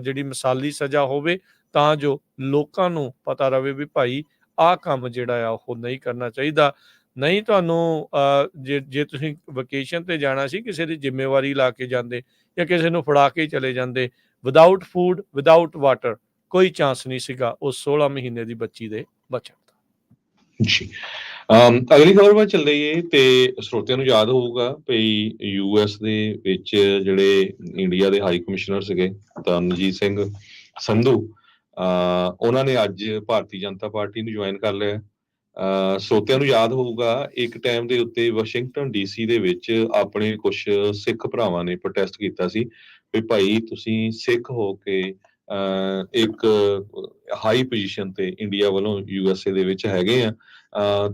ਜਿਹੜੀ ਮਿਸਾਲੀ ਸਜ਼ਾ ਹੋਵੇ, ਤਾਂ ਜੋ ਲੋਕਾਂ ਨੂੰ ਪਤਾ ਰਵੇ ਵੀ ਭਾਈ ਆਹ ਕੰਮ ਜਿਹੜਾ ਆ ਉਹ ਨਹੀਂ ਕਰਨਾ ਚਾਹੀਦਾ। ਨਹੀਂ ਤੁਹਾਨੂੰ ਜੇ ਤੁਸੀਂ ਵਕੇਸ਼ਨ ਤੇ ਜਾਣਾ ਸੀ, ਕਿਸੇ ਦੀ ਜ਼ਿੰਮੇਵਾਰੀ ਲਾ ਕੇ ਜਾਂਦੇ ਜਾਂ ਕਿਸੇ ਨੂੰ ਫੜਾ ਕੇ ਚਲੇ ਜਾਂਦੇ, ਵਿਦਾਊਟ ਫੂਡ, ਵਿਦਾਊਟ ਵਾਟਰ, ਕੋਈ ਚਾਂਸ ਨਹੀਂ ਸੀਗਾ ਉਸ 16 ਮਹੀਨੇ ਦੀ ਬੱਚੀ ਦੇ ਬਚਣ ਦਾ। ਜੀ ਅਗਲੀ ਖਬਰ ਵੱਲ ਚੱਲ ਰਹੀ ਹੈ ਤੇ ਸਰੋਤਿਆਂ ਨੂੰ ਯਾਦ ਹੋਊਗਾ ਵੀ ਯੂਐਸ ਦੇ ਵਿੱਚ ਜਿਹੜੇ ਇੰਡੀਆ ਦੇ ਹਾਈ ਕਮਿਸ਼ਨਰ ਸੀਗੇ ਤਰਨਜੀਤ ਸਿੰਘ ਸੰਧੂ, ਉਹਨਾਂ ਨੇ ਅੱਜ ਭਾਰਤੀ ਜਨਤਾ ਪਾਰਟੀ ਨੂੰ ਜੁਆਇਨ ਕਰ ਲਿਆ। ਸਰੋਤਿਆਂ ਨੂੰ ਯਾਦ ਹੋਊਗਾ ਇੱਕ ਟਾਈਮ ਦੇ ਉੱਤੇ ਵਾਸ਼ਿੰਗਟਨ ਡੀਸੀ ਦੇ ਵਿੱਚ ਆਪਣੇ ਕੁਝ ਸਿੱਖ ਭਰਾਵਾਂ ਨੇ ਪ੍ਰੋਟੈਸਟ ਕੀਤਾ ਸੀ ਵੀ ਭਾਈ ਤੁਸੀਂ ਸਿੱਖ ਹੋ ਕੇ ਇੱਕ ਹਾਈ ਪੋਜੀਸ਼ਨ ਤੇ ਇੰਡੀਆ ਵੱਲੋਂ ਯੂਐਸਏ ਦੇ ਵਿੱਚ ਹੈਗੇ ਆ,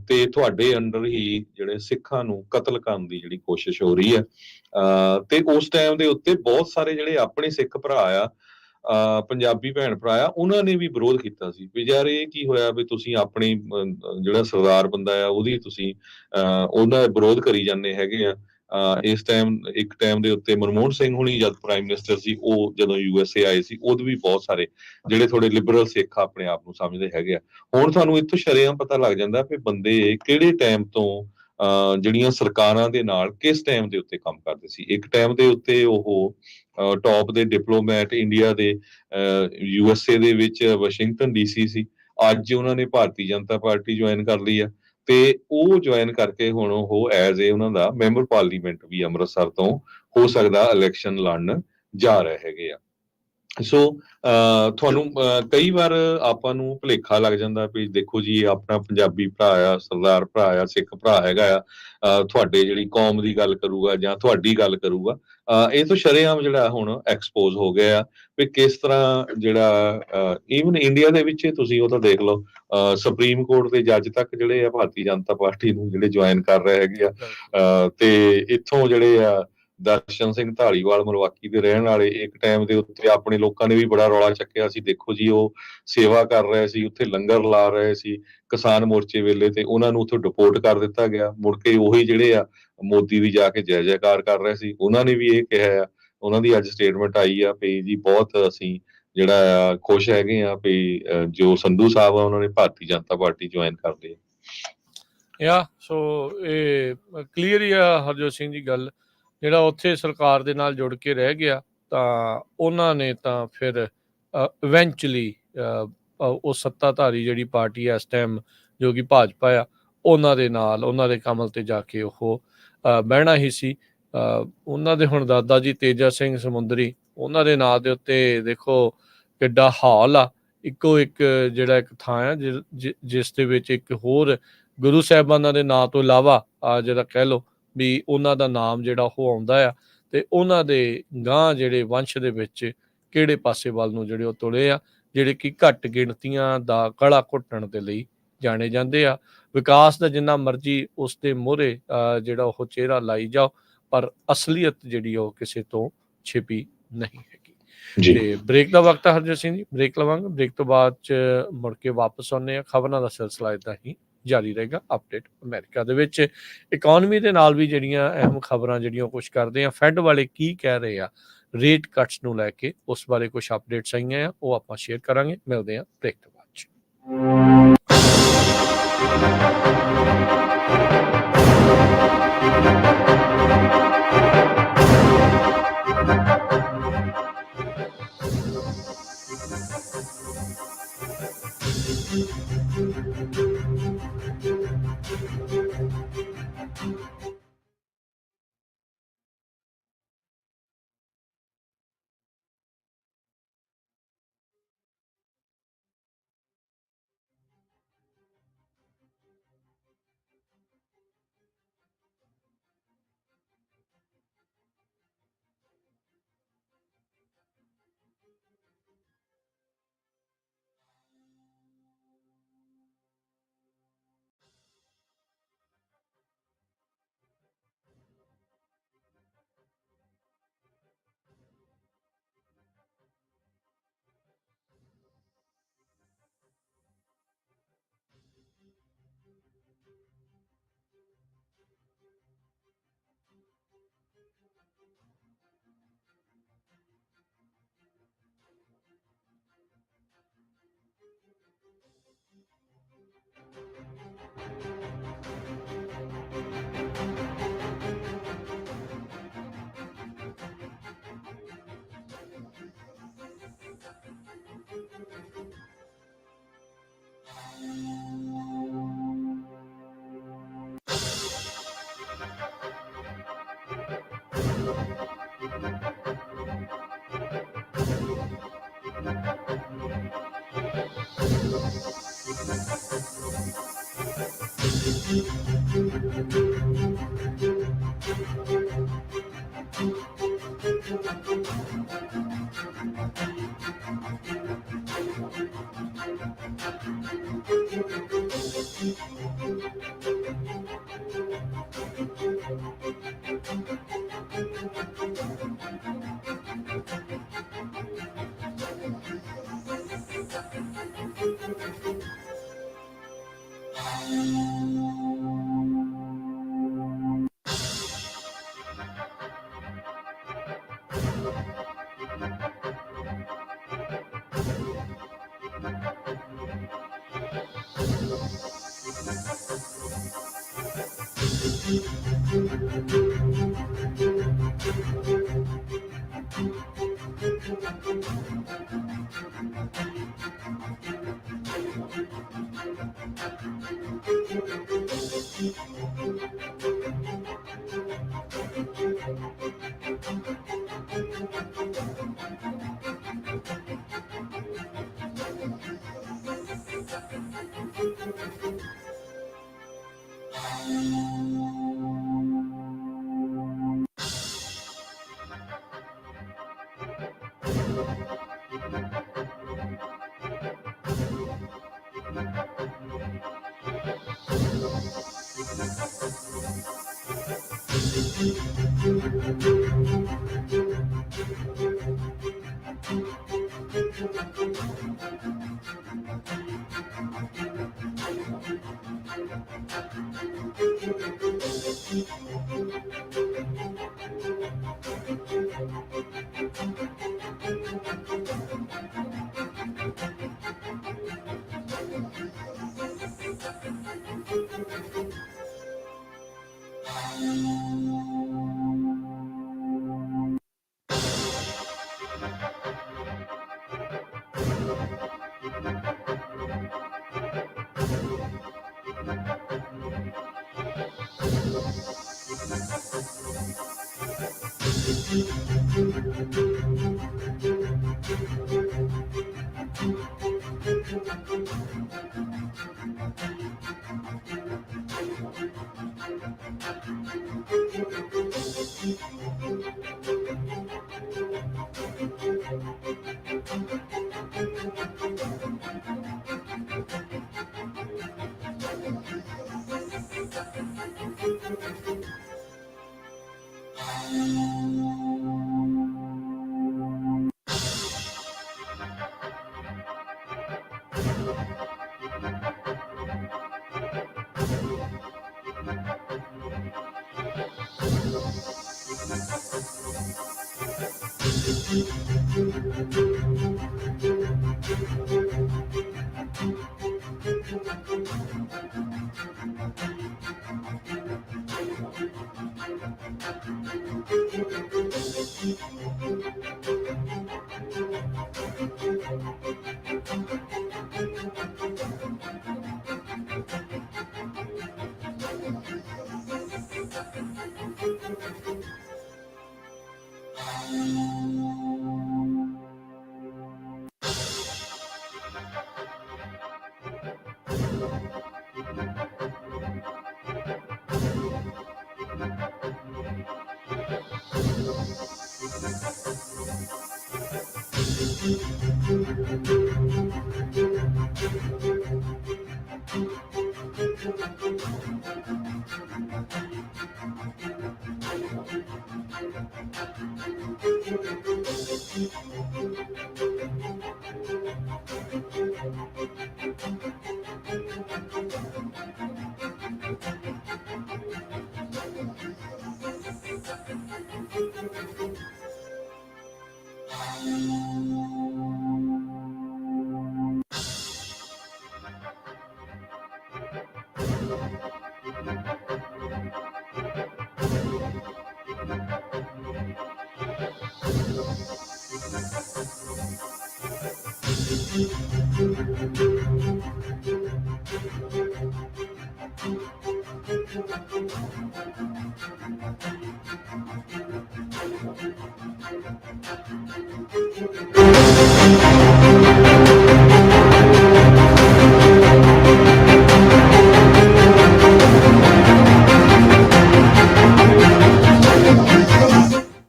ਤੇ ਤੁਹਾਡੇ ਅੰਡਰ ਹੀ ਜਿਹੜੇ ਸਿੱਖਾਂ ਨੂੰ ਕਤਲ ਕਰਨ ਦੀ ਜਿਹੜੀ ਕੋਸ਼ਿਸ਼ ਹੋ ਰਹੀ ਹੈ। ਤੇ ਉਸ ਟਾਈਮ ਦੇ ਉੱਤੇ ਬਹੁਤ ਸਾਰੇ ਜਿਹੜੇ ਆਪਣੇ ਸਿੱਖ ਭਰਾ ਆ, ਪੰਜਾਬੀ ਭੈਣ ਭਰਾ ਆ, ਉਹਨਾਂ ਨੇ ਵੀ ਵਿਰੋਧ ਕੀਤਾ ਸੀ ਵੀ ਯਾਰ ਇਹ ਕੀ ਹੋਇਆ ਵੀ ਤੁਸੀਂ ਆਪਣੀ ਜਿਹੜਾ ਸਰਦਾਰ ਬੰਦਾ ਆ ਉਹਦੀ ਤੁਸੀਂ ਉਹਦਾ ਵਿਰੋਧ ਕਰੀ ਜਾਂਦੇ ਹੈਗੇ ਆ। ਇਸ ਟਾਈਮ ਇੱਕ ਟਾਈਮ ਦੇ ਉੱਤੇ ਮਨਮੋਹਨ ਸਿੰਘ ਹੁਣੀ ਜਦ ਪ੍ਰਾਈਮ ਮਿਨਿਸਟਰ ਸੀ, ਉਹ ਜਦੋਂ ਯੂਐਸਏ ਆਏ ਸੀ, ਉਦੋਂ ਵੀ ਬਹੁਤ ਸਾਰੇ ਜਿਹੜੇ ਥੋੜੇ ਲਿਬਰਲ ਸਿੱਖ ਆਪਣੇ ਆਪ ਨੂੰ ਸਮਝਦੇ ਹੈਗੇ ਆ। ਹੁਣ ਤੁਹਾਨੂੰ ਇੱਥੋਂ ਸ਼ਰੇਆਮ ਪਤਾ ਲੱਗ ਜਾਂਦਾ ਵੀ ਬੰਦੇ ਕਿਹੜੇ ਟਾਈਮ ਤੋਂ ਜਿਹੜੀਆਂ ਸਰਕਾਰਾਂ ਦੇ ਨਾਲ ਕਿਸ ਟਾਈਮ ਦੇ ਉੱਤੇ ਕੰਮ ਕਰਦੇ ਸੀ। ਇੱਕ ਟਾਈਮ ਦੇ ਉੱਤੇ ਉਹ ਟੌਪ ਦੇ ਡਿਪਲੋਮੈਟ ਇੰਡੀਆ ਦੇ ਯੂਐਸਏ ਦੇ ਵਿੱਚ ਵਾਸ਼ਿੰਗਟਨ ਡੀਸੀ ਸੀ। ਅੱਜ ਉਹਨਾਂ ਨੇ ਭਾਰਤੀ ਜਨਤਾ ਪਾਰਟੀ ਜੁਆਇਨ ਕਰ ਲਈ ਆ ਤੇ ਉਹ ਜੁਆਇਨ ਕਰਕੇ ਹੁਣ ਉਹ ਐਜ਼ ਏ ਉਹਨਾਂ ਦਾ ਮੈਂਬਰ ਪਾਰਲੀਮੈਂਟ ਵੀ ਅੰਮ੍ਰਿਤਸਰ ਤੋਂ ਹੋ ਸਕਦਾ ਇਲੈਕਸ਼ਨ ਲੜਨ ਜਾ ਰਹੇ ਹੈਗੇ ਆ। ਸੋ ਤੁਹਾਨੂੰ ਕਈ ਵਾਰ ਆਪਾਂ ਨੂੰ ਭੁਲੇਖਾ ਲੱਗ ਜਾਂਦਾ ਵੀ ਦੇਖੋ ਜੀ ਆਪਣਾ ਪੰਜਾਬੀ ਭਰਾ ਆ, ਸਰਦਾਰ ਭਰਾ ਆ, ਸਿੱਖ ਭਰਾ ਹੈਗਾ ਆ, ਤੁਹਾਡੇ ਜਿਹੜੀ ਕੌਮ ਦੀ ਗੱਲ ਕਰੂਗਾ ਜਾਂ ਤੁਹਾਡੀ ਗੱਲ ਕਰੂਗਾ। ਇਹ ਤਾਂ ਸ਼ਰੇਆਮ ਜਿਹੜਾ ਹੁਣ ਐਕਸਪੋਜ਼ ਹੋ ਗਿਆ ਆ ਵੀ ਕਿਸ ਤਰ੍ਹਾਂ ਜਿਹੜਾ ਈਵਨ ਇੰਡੀਆ ਦੇ ਵਿੱਚ ਤੁਸੀਂ ਉਹ ਤਾਂ ਦੇਖ ਲਓ, ਸੁਪਰੀਮ ਕੋਰਟ ਦੇ ਜੱਜ ਤੱਕ ਜਿਹੜੇ ਆ ਭਾਰਤੀ ਜਨਤਾ ਪਾਰਟੀ ਨੂੰ ਜਿਹੜੇ ਜੁਆਇਨ ਕਰ ਰਹੇ ਹੈਗੇ ਆ। ਤੇ ਇੱਥੋਂ ਜਿਹੜੇ ਆ ਦਰਸ਼ਨ ਸਿੰਘ ਢਾਲੀਵਾਲ ਮਲਵਾਕੀ ਦੇ ਰਹਿਣ ਵਾਲੇ ਇੱਕ ਟਾਈਮ ਦੇ ਉੱਤੇ ਆਪਣੇ ਲੋਕਾਂ ਨੇ ਵੀ ਬੜਾ ਰੌਲਾ ਚੱਕਿਆ ਸੀ, ਦੇਖੋ ਜੀ ਉਹ ਸੇਵਾ ਕਰ ਰਹੇ ਸੀ, ਉੱਥੇ ਲੰਗਰ ਲਾ ਰਹੇ ਸੀ ਕਿਸਾਨ ਮੋਰਚੇ ਵੇਲੇ, ਤੇ ਉਹਨਾਂ ਨੂੰ ਉੱਥੋਂ ਡਿਪੋਰਟ ਕਰ ਦਿੱਤਾ ਗਿਆ। ਮੁੜ ਕੇ ਉਹੀ ਜਿਹੜੇ ਆ ਮੋਦੀ ਦੀ ਜਾ ਕੇ ਜੈ ਜੈਕਾਰ ਕਰ ਰਹੇ ਸੀ, ਉਹਨਾਂ ਨੇ ਵੀ ਇਹ ਕਿਹਾ ਆ, ਉਹਨਾਂ ਦੀ ਅੱਜ ਸਟੇਟਮੈਂਟ ਆਈ ਆ ਵੀ ਜੀ ਬਹੁਤ ਅਸੀਂ ਜਿਹੜਾ ਆ ਖੁਸ਼ ਹੈਗੇ ਆ ਵੀ ਜੋ ਸੰਧੂ ਸਾਹਿਬ ਆ ਉਹਨਾਂ ਨੇ ਭਾਰਤੀ ਜਨਤਾ ਪਾਰਟੀ ਜੁਆਇਨ ਕਰ ਲਈ ਆ। ਸੋ ਇਹ ਕਲੀਅਰ ਹੀ ਆ ਹਰਜੋਤ ਸਿੰਘ ਦੀ ਗੱਲ, ਜਿਹੜਾ ਉੱਥੇ ਸਰਕਾਰ ਦੇ ਨਾਲ ਜੁੜ ਕੇ ਰਹਿ ਗਿਆ ਤਾਂ ਉਹਨਾਂ ਨੇ ਤਾਂ ਫਿਰ ਇਵੈਂਚੁਅਲੀ ਉਹ ਸੱਤਾਧਾਰੀ ਜਿਹੜੀ ਪਾਰਟੀ ਹੈ ਇਸ ਟਾਈਮ ਜੋ ਕਿ ਭਾਜਪਾ ਆ, ਉਹਨਾਂ ਦੇ ਨਾਲ ਉਹਨਾਂ ਦੇ ਕਮਲ ਤੇ ਜਾ ਕੇ ਉਹ ਬਹਿਣਾ ਹੀ ਸੀ। ਉਹਨਾਂ ਦੇ ਹੁਣ ਦਾਦਾ ਜੀ ਤੇਜਾ ਸਿੰਘ ਸਮੁੰਦਰੀ, ਉਹਨਾਂ ਦੇ ਨਾਂ ਦੇ ਉੱਤੇ ਦੇਖੋ ਕਿੱਡਾ ਹਾਲ ਆ। ਇੱਕੋ ਇੱਕ ਜਿਹੜਾ ਇੱਕ ਥਾਂ ਆ ਜਿਸ ਦੇ ਵਿੱਚ ਇੱਕ ਹੋਰ ਗੁਰੂ ਸਾਹਿਬਾਨਾਂ ਦੇ ਨਾਂ ਤੋਂ ਇਲਾਵਾ ਜਿਹੜਾ ਕਹਿ ਲਓ ਵੀ ਉਹਨਾਂ ਦਾ ਨਾਮ ਜਿਹੜਾ ਉਹ ਆਉਂਦਾ ਆ, ਤੇ ਉਹਨਾਂ ਦੇ ਗਾਂਹ ਜਿਹੜੇ ਵੰਸ਼ ਦੇ ਵਿੱਚ ਕਿਹੜੇ ਪਾਸੇ ਵੱਲ ਨੂੰ ਜਿਹੜੇ ਉਹ ਤੁਲੇ ਆ, ਜਿਹੜੇ ਕਿ ਘੱਟ ਗਿਣਤੀਆਂ ਦਾ ਗਲਾ ਘੁੱਟਣ ਦੇ ਲਈ ਜਾਣੇ ਜਾਂਦੇ ਆ। ਵਿਕਾਸ ਦਾ ਜਿੰਨਾ ਮਰਜ਼ੀ ਉਸ ਦੇ ਮੂਹਰੇ ਜਿਹੜਾ ਉਹ ਚਿਹਰਾ ਲਾਈ ਜਾਓ, ਪਰ ਅਸਲੀਅਤ ਜਿਹੜੀ ਉਹ ਕਿਸੇ ਤੋਂ ਛਿਪੀ ਨਹੀਂ ਹੈਗੀ। ਤੇ ਬ੍ਰੇਕ ਦਾ ਵਕਤ ਆ ਹਰਜੀਤ ਸਿੰਘ ਜੀ, ਬ੍ਰੇਕ ਲਵਾਂਗੇ। ਬ੍ਰੇਕ ਤੋਂ ਬਾਅਦ ਚ ਮੁੜ ਕੇ ਵਾਪਸ ਆਉਂਦੇ ਆ। ਖਬਰਾਂ ਦਾ ਸਿਲਸਿਲਾ ਏਦਾਂ ਹੀ ਜਾਰੀ ਰਹੇਗਾ। ਅਪਡੇਟ ਅਮਰੀਕਾ ਦੇ ਵਿੱਚ ਇਕਨੋਮੀ ਦੇ ਨਾਲ ਵੀ ਜਿਹੜੀਆਂ ਅਹਿਮ ਖਬਰਾਂ ਜਿਹੜੀਆਂ ਕੁਝ ਕਰਦੇ ਆ, ਫੈਡ ਵਾਲੇ ਕੀ ਕਹਿ ਰਹੇ ਆ ਰੇਟ ਕੱਟਸ ਨੂੰ ਲੈ ਕੇ, ਉਸ ਬਾਰੇ ਕੁਝ ਅਪਡੇਟਸ ਆਈਆਂ ਆ, ਉਹ ਆਪਾਂ ਸ਼ੇਅਰ ਕਰਾਂਗੇ। ਮਿਲਦੇ ਆ ਬ੍ਰੇਕ ਤੋਂ ਬਾਅਦ ਚ।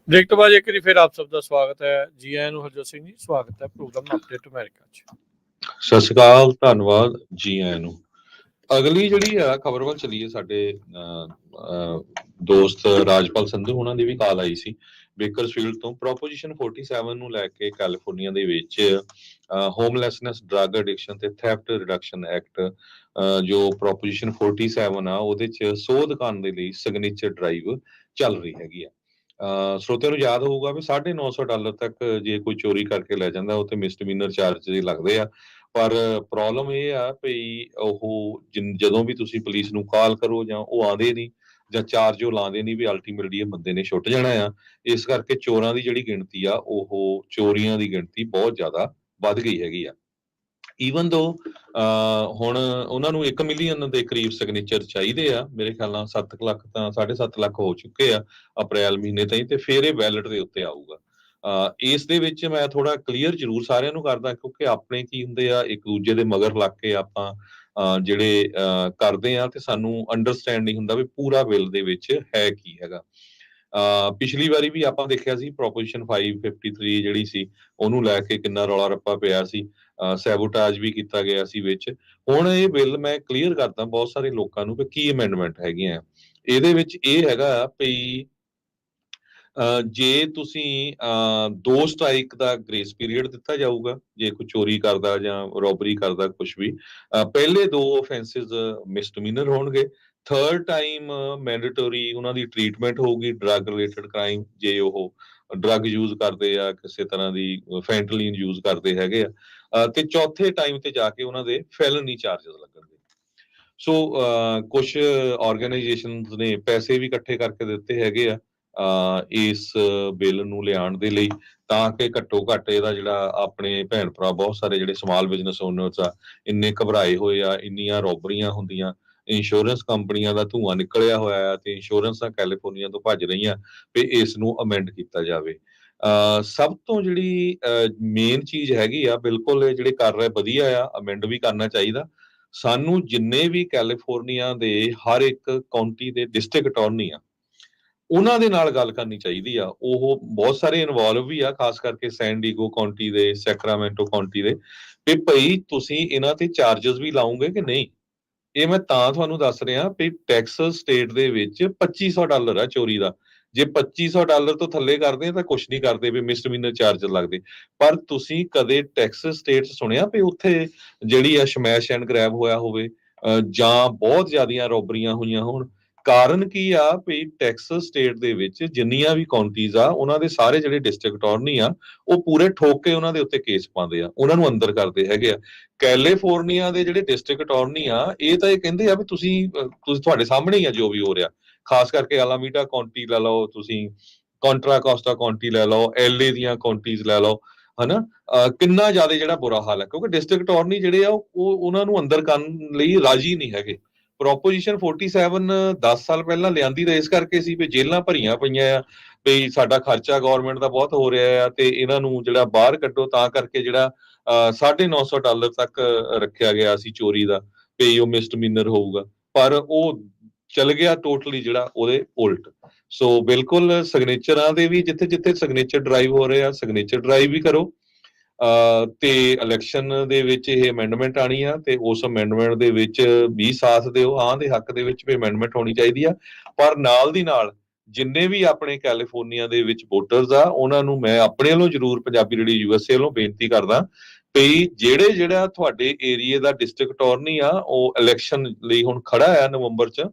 ਡਾਇਰੈਕਟ ਬਾਜ ਇੱਕ ਵਾਰੀ ਫਿਰ ਆਪ ਸਭ ਦਾ ਸਵਾਗਤ ਹੈ। ਜੀ ਆਇਆਂ ਨੂੰ ਹਰਜੋਤ ਸਿੰਘ ਜੀ, ਸਵਾਗਤ ਹੈ ਪ੍ਰੋਗਰਾਮ ਅਪਡੇਟ ਅਮਰੀਕਾ 'ਚ। ਸਤਿ ਸ਼੍ਰੀ ਅਕਾਲ, ਧੰਨਵਾਦ ਜੀ ਆਇਆਂ ਨੂੰ। ਅਗਲੀ ਜਿਹੜੀ ਆ ਖਬਰ ਵੱਲ ਚੱਲੀਏ, ਸਾਡੇ ਦੋਸਤ ਰਾਜਪਾਲ ਸੰਧੂ ਉਹਨਾਂ ਦੀ ਵੀ ਕਾਲ ਆਈ ਸੀ ਬੇਕਰਸਫੀਲਡ ਤੋਂ। ਪ੍ਰੋਪੋਜੀਸ਼ਨ 47 ਨੂੰ ਲੈ ਕੇ ਕੈਲੀਫੋਰਨੀਆ ਦੇ ਵਿੱਚ ਹੋਮਲੈਸਨੈਸ, ਡਰੱਗ ਐਡਿਕਸ਼ਨ ਤੇ ਥੈਫਟ ਰਿਡਕਸ਼ਨ ਐਕਟ ਜੋ ਪ੍ਰੋਪੋਜੀਸ਼ਨ 47 ਆ ਉਹਦੇ 'ਚ ਸੋਧ ਕਰਨ ਦੇ ਲਈ ਸਿਗਨੇਚਰ ਡਰਾਈਵ ਚੱਲ ਰਹੀ ਹੈਗੀ ਆ। ਸਰੋਤਿਆਂ ਨੂੰ ਯਾਦ ਹੋਊਗਾ ਵੀ $950 ਤੱਕ ਜੇ ਕੋਈ ਚੋਰੀ ਕਰਕੇ ਲੈ ਜਾਂਦਾ ਉਹ ਤੇ ਮਿਸਡਮੀਨਰ ਚਾਰਜ ਲੱਗਦੇ ਆ। ਪਰ ਪ੍ਰੋਬਲਮ ਇਹ ਆ ਵੀ ਉਹ ਜਦੋਂ ਵੀ ਤੁਸੀਂ ਪੁਲਿਸ ਨੂੰ ਕਾਲ ਕਰੋ ਜਾਂ ਉਹ ਆਉਂਦੇ ਨਹੀਂ ਜਾਂ ਚਾਰਜ ਉਹ ਲਾਉਂਦੇ ਨਹੀਂ, ਵੀ ਅਲਟੀਮੇਟਲੀ ਇਹ ਬੰਦੇ ਨੇ ਛੁੱਟ ਜਾਣਾ ਆ। ਇਸ ਕਰਕੇ ਚੋਰਾਂ ਦੀ ਜਿਹੜੀ ਗਿਣਤੀ ਆ, ਉਹ ਚੋਰੀਆਂ ਦੀ ਗਿਣਤੀ ਬਹੁਤ ਜ਼ਿਆਦਾ ਵੱਧ ਗਈ ਹੈਗੀ ਆ। ਈਵਨ ਦੋ ਹੁਣ ਉਹਨਾਂ ਨੂੰ 1 ਮਿਲੀਅਨ ਦੇ ਕਰੀਬ ਸਿਗਨੇਚਰ ਚਾਹੀਦੇ ਆ। ਮੇਰੇ ਖਿਆਲ ਨਾਲ 7 ਲੱਖ ਤਾਂ 7.5 ਲੱਖ ਹੋ ਚੁੱਕੇ ਆ ਅਪ੍ਰੈਲ ਮਹੀਨੇ ਤਾਈਂ, ਤੇ ਫਿਰ ਇਹ ਬੈਲਟ ਦੇ ਉੱਤੇ ਆਊਗਾ। ਇਸ ਦੇ ਵਿੱਚ ਮੈਂ ਥੋੜਾ ਕਲੀਅਰ ਜ਼ਰੂਰ ਸਾਰਿਆਂ ਨੂੰ ਕਰਦਾ, ਕਿਉਂਕਿ ਆਪਣੇ ਕੀ ਹੁੰਦੇ ਆ, ਇੱਕ ਦੂਜੇ ਦੇ ਮਗਰ ਲੱਗ ਕੇ ਆਪਾਂ ਜਿਹੜੇ ਕਰਦੇ ਆ ਤੇ ਸਾਨੂੰ ਅੰਡਰਸਟੈਂਡ ਨਹੀਂ ਹੁੰਦਾ ਵੀ ਪੂਰਾ ਬਿੱਲ ਦੇ ਵਿੱਚ ਹੈ ਕੀ ਹੈਗਾ। ਪਿਛਲੀ ਵਾਰੀ ਵੀ ਆਪਾਂ ਦੇਖਿਆ ਸੀ ਪ੍ਰੋਪੋਜੀਸ਼ਨ 553 ਜਿਹੜੀ ਸੀ ਉਹਨੂੰ ਲੈ ਕੇ ਕਿੰਨਾ ਰੌਲਾ ਰੱਪਾ ਪਿਆ ਸੀ, ਸੈਬੋਟਾਜ ਵੀ ਕੀਤਾ ਗਿਆ ਸੀ ਵਿੱਚ। ਹੁਣ ਇਹ ਬਿੱਲ ਮੈਂ ਕਲੀਅਰ ਕਰਦਾ ਬਹੁਤ ਸਾਰੇ ਲੋਕਾਂ ਨੂੰ ਵੀ ਕੀ ਅਮੈਂਡਮੈਂਟ ਹੈਗੀਆਂ। ਇਹਦੇ ਵਿੱਚ ਇਹ ਹੈਗਾ ਵੀ ਜੇ ਤੁਸੀਂ 2 ਸਟ੍ਰਾਈਕ ਦਾ ਗ੍ਰੇਸ ਪੀਰੀਅਡ ਦਿੱਤਾ ਜਾਊਗਾ ਜੇ ਕੋਈ ਚੋਰੀ ਕਰਦਾ ਜਾਂ ਰੋਬਰੀ ਕਰਦਾ ਕੁਝ ਵੀ। ਪਹਿਲੇ 2 ਆਫੈਂਸਿਸ ਮਿਸਡਮੀਨਰ ਹੋਣਗੇ। ਥਰਡ ਟਾਈਮ ਮੈਂਡੇਟਰੀ ਉਹਨਾਂ ਦੀ ਟ੍ਰੀਟਮੈਂਟ ਹੋਊਗੀ, ਡਰੱਗ ਰਿਲੇਟਡ ਕ੍ਰਾਈਮ, ਜੇ ਉਹ ਡਰੱਗ ਯੂਜ਼ ਕਰਦੇ ਆ, ਕਿਸੇ ਤਰ੍ਹਾਂ ਦੀ ਫੈਂਟਲੀਨ ਯੂਜ਼ ਕਰਦੇ ਹੈਗੇ ਆ, ਤੇ ਚੌਥੇ ਟਾਈਮ ਤੇ ਜਾ ਕੇ ਉਹਨਾਂ ਦੇ ਫੈਲਨੀ ਚਾਰਜਸ ਲੱਗਣਗੇ। ਸੋ ਕੁਝ ਆਰਗੇਨਾਈਜੇਸ਼ਨਸ ਨੇ ਪੈਸੇ ਵੀ ਇਕੱਠੇ ਕਰਕੇ ਦਿੱਤੇ ਹੈਗੇ ਆ ਇਸ ਬਿੱਲ ਨੂੰ ਲਿਆਉਣ ਦੇ ਲਈ, ਤਾਂ ਕਿ ਘੱਟੋ ਘੱਟ ਇਹਦਾ ਜਿਹੜਾ ਆਪਣੇ ਭੈਣ ਭਰਾ ਬਹੁਤ ਸਾਰੇ ਜਿਹੜੇ ਸਮਾਲ ਬਿਜ਼ਨਸ ਓਨਰਸ ਆ ਇੰਨੇ ਘਬਰਾਏ ਹੋਏ ਆ, ਇੰਨੀਆਂ ਰੋਬਰੀਆਂ ਹੁੰਦੀਆਂ, ਇੰਸ਼ੋਰੈਂਸ ਕੰਪਨੀਆਂ ਦਾ ਧੂੰਆਂ ਨਿਕਲਿਆ ਹੋਇਆ ਆ ਤੇ ਇੰਸ਼ੋਰੈਂਸਾਂ ਕੈਲੀਫੋਰਨੀਆ ਤੋਂ ਭੱਜ ਰਹੀਆਂ ਵੀ ਇਸ ਨੂੰ ਅਮੈਂਡ ਕੀਤਾ ਜਾਵੇ। ਸਭ ਤੋਂ ਜਿਹੜੀ ਮੇਨ ਚੀਜ਼ ਹੈਗੀ ਆ, ਬਿਲਕੁਲ ਇਹ ਜਿਹੜੇ ਕਰ ਰਹੇ ਵਧੀਆ ਆ, ਅਮੈਂਡ ਵੀ ਕਰਨਾ ਚਾਹੀਦਾ। ਸਾਨੂੰ ਜਿੰਨੇ ਵੀ ਕੈਲੀਫੋਰਨੀਆ ਦੇ ਹਰ ਇੱਕ ਕਾਉਂਟੀ ਦੇ ਡਿਸਟ੍ਰਿਕਟ ਅਟਾਰਨੀ ਆ, ਉਹਨਾਂ ਦੇ ਨਾਲ ਗੱਲ ਕਰਨੀ ਚਾਹੀਦੀ ਆ। ਉਹ ਬਹੁਤ ਸਾਰੇ ਇਨਵੋਲਵ ਵੀ ਆ, ਖਾਸ ਕਰਕੇ ਸੈਨ ਡੀਗੋ ਕਾਉਂਟੀ ਦੇ, ਸੈਕਰਾਮੈਂਟੋ ਕਾਉਂਟੀ ਦੇ, ਵੀ ਭਾਈ ਤੁਸੀਂ ਇਹਨਾਂ ਤੇ ਚਾਰजेस ਵੀ ਲਾਉਂਗੇ ਕਿ ਨਹੀਂ। ਇਹ ਮੈਂ ਤਾਂ ਤੁਹਾਨੂੰ ਦੱਸ ਰਿਹਾ ਵੀ ਟੈਕਸਸ ਸਟੇਟ ਦੇ ਵਿੱਚ $2500 ਆ ਚੋਰੀ ਦਾ। ਜੇ $2500 ਤੋਂ ਥੱਲੇ ਕਰਦੇ ਆ ਤਾਂ ਕੁਛ ਨਹੀਂ ਕਰਦੇ, ਵੀ ਮਿਸਡਮੀਨਰ ਚਾਰਜ ਲੱਗਦੇ। ਪਰ ਤੁਸੀਂ ਕਦੇ ਟੈਕਸਸ ਸਟੇਟ ਸੁਣਿਆ ਵੀ ਉੱਥੇ ਜਿਹੜੀ ਆ ਸਮੈਸ਼ ਐਂਡ ਗ੍ਰੈਬ ਹੋਇਆ ਹੋਵੇ, ਜਾਂ ਬਹੁਤ ਜ਼ਿਆਦੀਆਂ ਰੋਬਰੀਆਂ ਹੋਈਆਂ ਹੋਣ? ਕਾਰਨ ਕੀ ਆ ਵੀ ਟੈਕਸਸ ਸਟੇਟ ਦੇ ਵਿੱਚ ਜਿੰਨੀਆਂ ਵੀ ਕਾਉਂਟੀਜ਼ ਆ, ਉਹਨਾਂ ਦੇ ਸਾਰੇ ਜਿਹੜੇ ਡਿਸਟ੍ਰਿਕਟ ਅਟਾਰਨੀ ਆ, ਉਹ ਪੂਰੇ ਠੋਕ ਕੇ ਉਹਨਾਂ ਦੇ ਉੱਤੇ ਕੇਸ ਪਾਉਂਦੇ ਆ, ਉਹਨਾਂ ਨੂੰ ਅੰਦਰ ਕਰਦੇ ਹੈਗੇ ਆ। ਕੈਲੀਫੋਰਨੀਆ ਦੇ ਜਿਹੜੇ ਡਿਸਟ੍ਰਿਕਟ ਅਟਾਰਨੀ ਆ, ਇਹ ਤਾਂ ਇਹ ਕਹਿੰਦੇ ਆ ਵੀ ਤੁਸੀਂ ਤੁਹਾਡੇ ਸਾਹਮਣੇ ਹੀ ਆ ਜੋ ਵੀ ਹੋ ਰਿਹਾ। ਖਾਸ ਕਰਕੇ ਅਲਾਮੀਡਾ ਕਾਉਂਟੀ ਲੈ ਲਓ, ਤੁਸੀਂ ਕੰਟਰਾ ਕੋਸਟਾ ਕਾਉਂਟੀ ਲੈ ਲਓ, LA ਦੀਆਂ ਕਾਉਂਟੀਜ਼ ਲੈ ਲਓ, ਹਨਾ। ਕਿੰਨਾ ਜ਼ਿਆਦਾ ਜਿਹੜਾ ਬੁਰਾ ਹਾਲ ਹੈ, ਕਿਉਂਕਿ ਡਿਸਟ੍ਰਿਕਟ ਅਟਾਰਨੀ ਜਿਹੜੇ ਆ ਉਹ ਉਹਨਾਂ ਨੂੰ ਅੰਦਰ ਕਰਨ ਲਈ ਰਾਜੀ ਨਹੀਂ ਹੈਗੇ। ਪ੍ਰੋਪੋਜੀਸ਼ਨ 47 10 ਸਾਲ ਪਹਿਲਾਂ ਲਿਆਂਦੀ ਤਾਂ ਇਸ ਕਰਕੇ ਸੀ ਵੀ ਜੇਲ੍ਹਾਂ ਭਰੀਆਂ ਪਈਆਂ ਆ, ਵੀ ਸਾਡਾ ਖਰਚਾ ਗਵਰਨਮੈਂਟ ਦਾ ਬਹੁਤ ਹੋ ਰਿਹਾ ਆ, ਤੇ ਇਹਨਾਂ ਨੂੰ ਜਿਹੜਾ ਬਾਹਰ ਕੱਢੋ। ਤਾਂ ਕਰਕੇ ਜਿਹੜਾ $950 ਤੱਕ ਰੱਖਿਆ ਗਿਆ ਸੀ ਚੋਰੀ ਦਾ, ਵੀ ਉਹ ਮਿਸਡਮੀਨਰ ਹੋਊਗਾ। ਪਰ ਉਹ ਚਲ ਗਿਆ ਟੋਟਲੀ ਜਿਹੜਾ ਉਹਦੇ ਉਲਟ। ਸੋ ਬਿਲਕੁਲ ਸਿਗਨੇਚਰਾਂ ਦੇ ਵੀ, ਜਿੱਥੇ ਜਿੱਥੇ ਸਿਗਨੇਚਰ ਡਰਾਈਵ ਹੋ ਰਹੇ ਆ, ਸਿਗਨੇਚਰ ਡਰਾਈਵ ਵੀ ਕਰੋ। ਤੇ ਇਲੈਕਸ਼ਨ ਦੇ ਵਿੱਚ ਇਹ ਅਮੈਂਡਮੈਂਟ ਆਣੀ ਆ, ਤੇ ਉਸ ਅਮੈਂਡਮੈਂਟ ਦੇ ਵਿੱਚ ਵੀ ਸਾਥ ਦਿਓ। ਹਾਂ ਦੇ ਹੱਕ ਦੇ ਵਿੱਚ ਵੀ ਅਮੈਂਡਮੈਂਟ ਹੋਣੀ ਚਾਹੀਦੀ ਆ। ਪਰ ਨਾਲ ਦੀ ਨਾਲ ਜਿੰਨੇ ਵੀ ਆਪਣੇ ਕੈਲੀਫੋਰਨੀਆ ਦੇ ਵਿੱਚ ਵੋਟਰਸ ਆ, ਉਹਨਾਂ ਨੂੰ ਮੈਂ ਆਪਣੇ ਵੱਲੋਂ ਜ਼ਰੂਰ, ਪੰਜਾਬੀ ਰੇਡੀਓ USA ਵੱਲੋਂ ਬੇਨਤੀ ਕਰਦਾ ਵੀ ਜਿਹੜਾ ਤੁਹਾਡੇ ਏਰੀਏ ਦਾ ਡਿਸਟ੍ਰਿਕਟ ਅਟਾਰਨੀ ਆ, ਉਹ ਇਲੈਕਸ਼ਨ ਲਈ ਹੁਣ ਖੜਾ ਆ ਨਵੰਬਰ 'ਚ,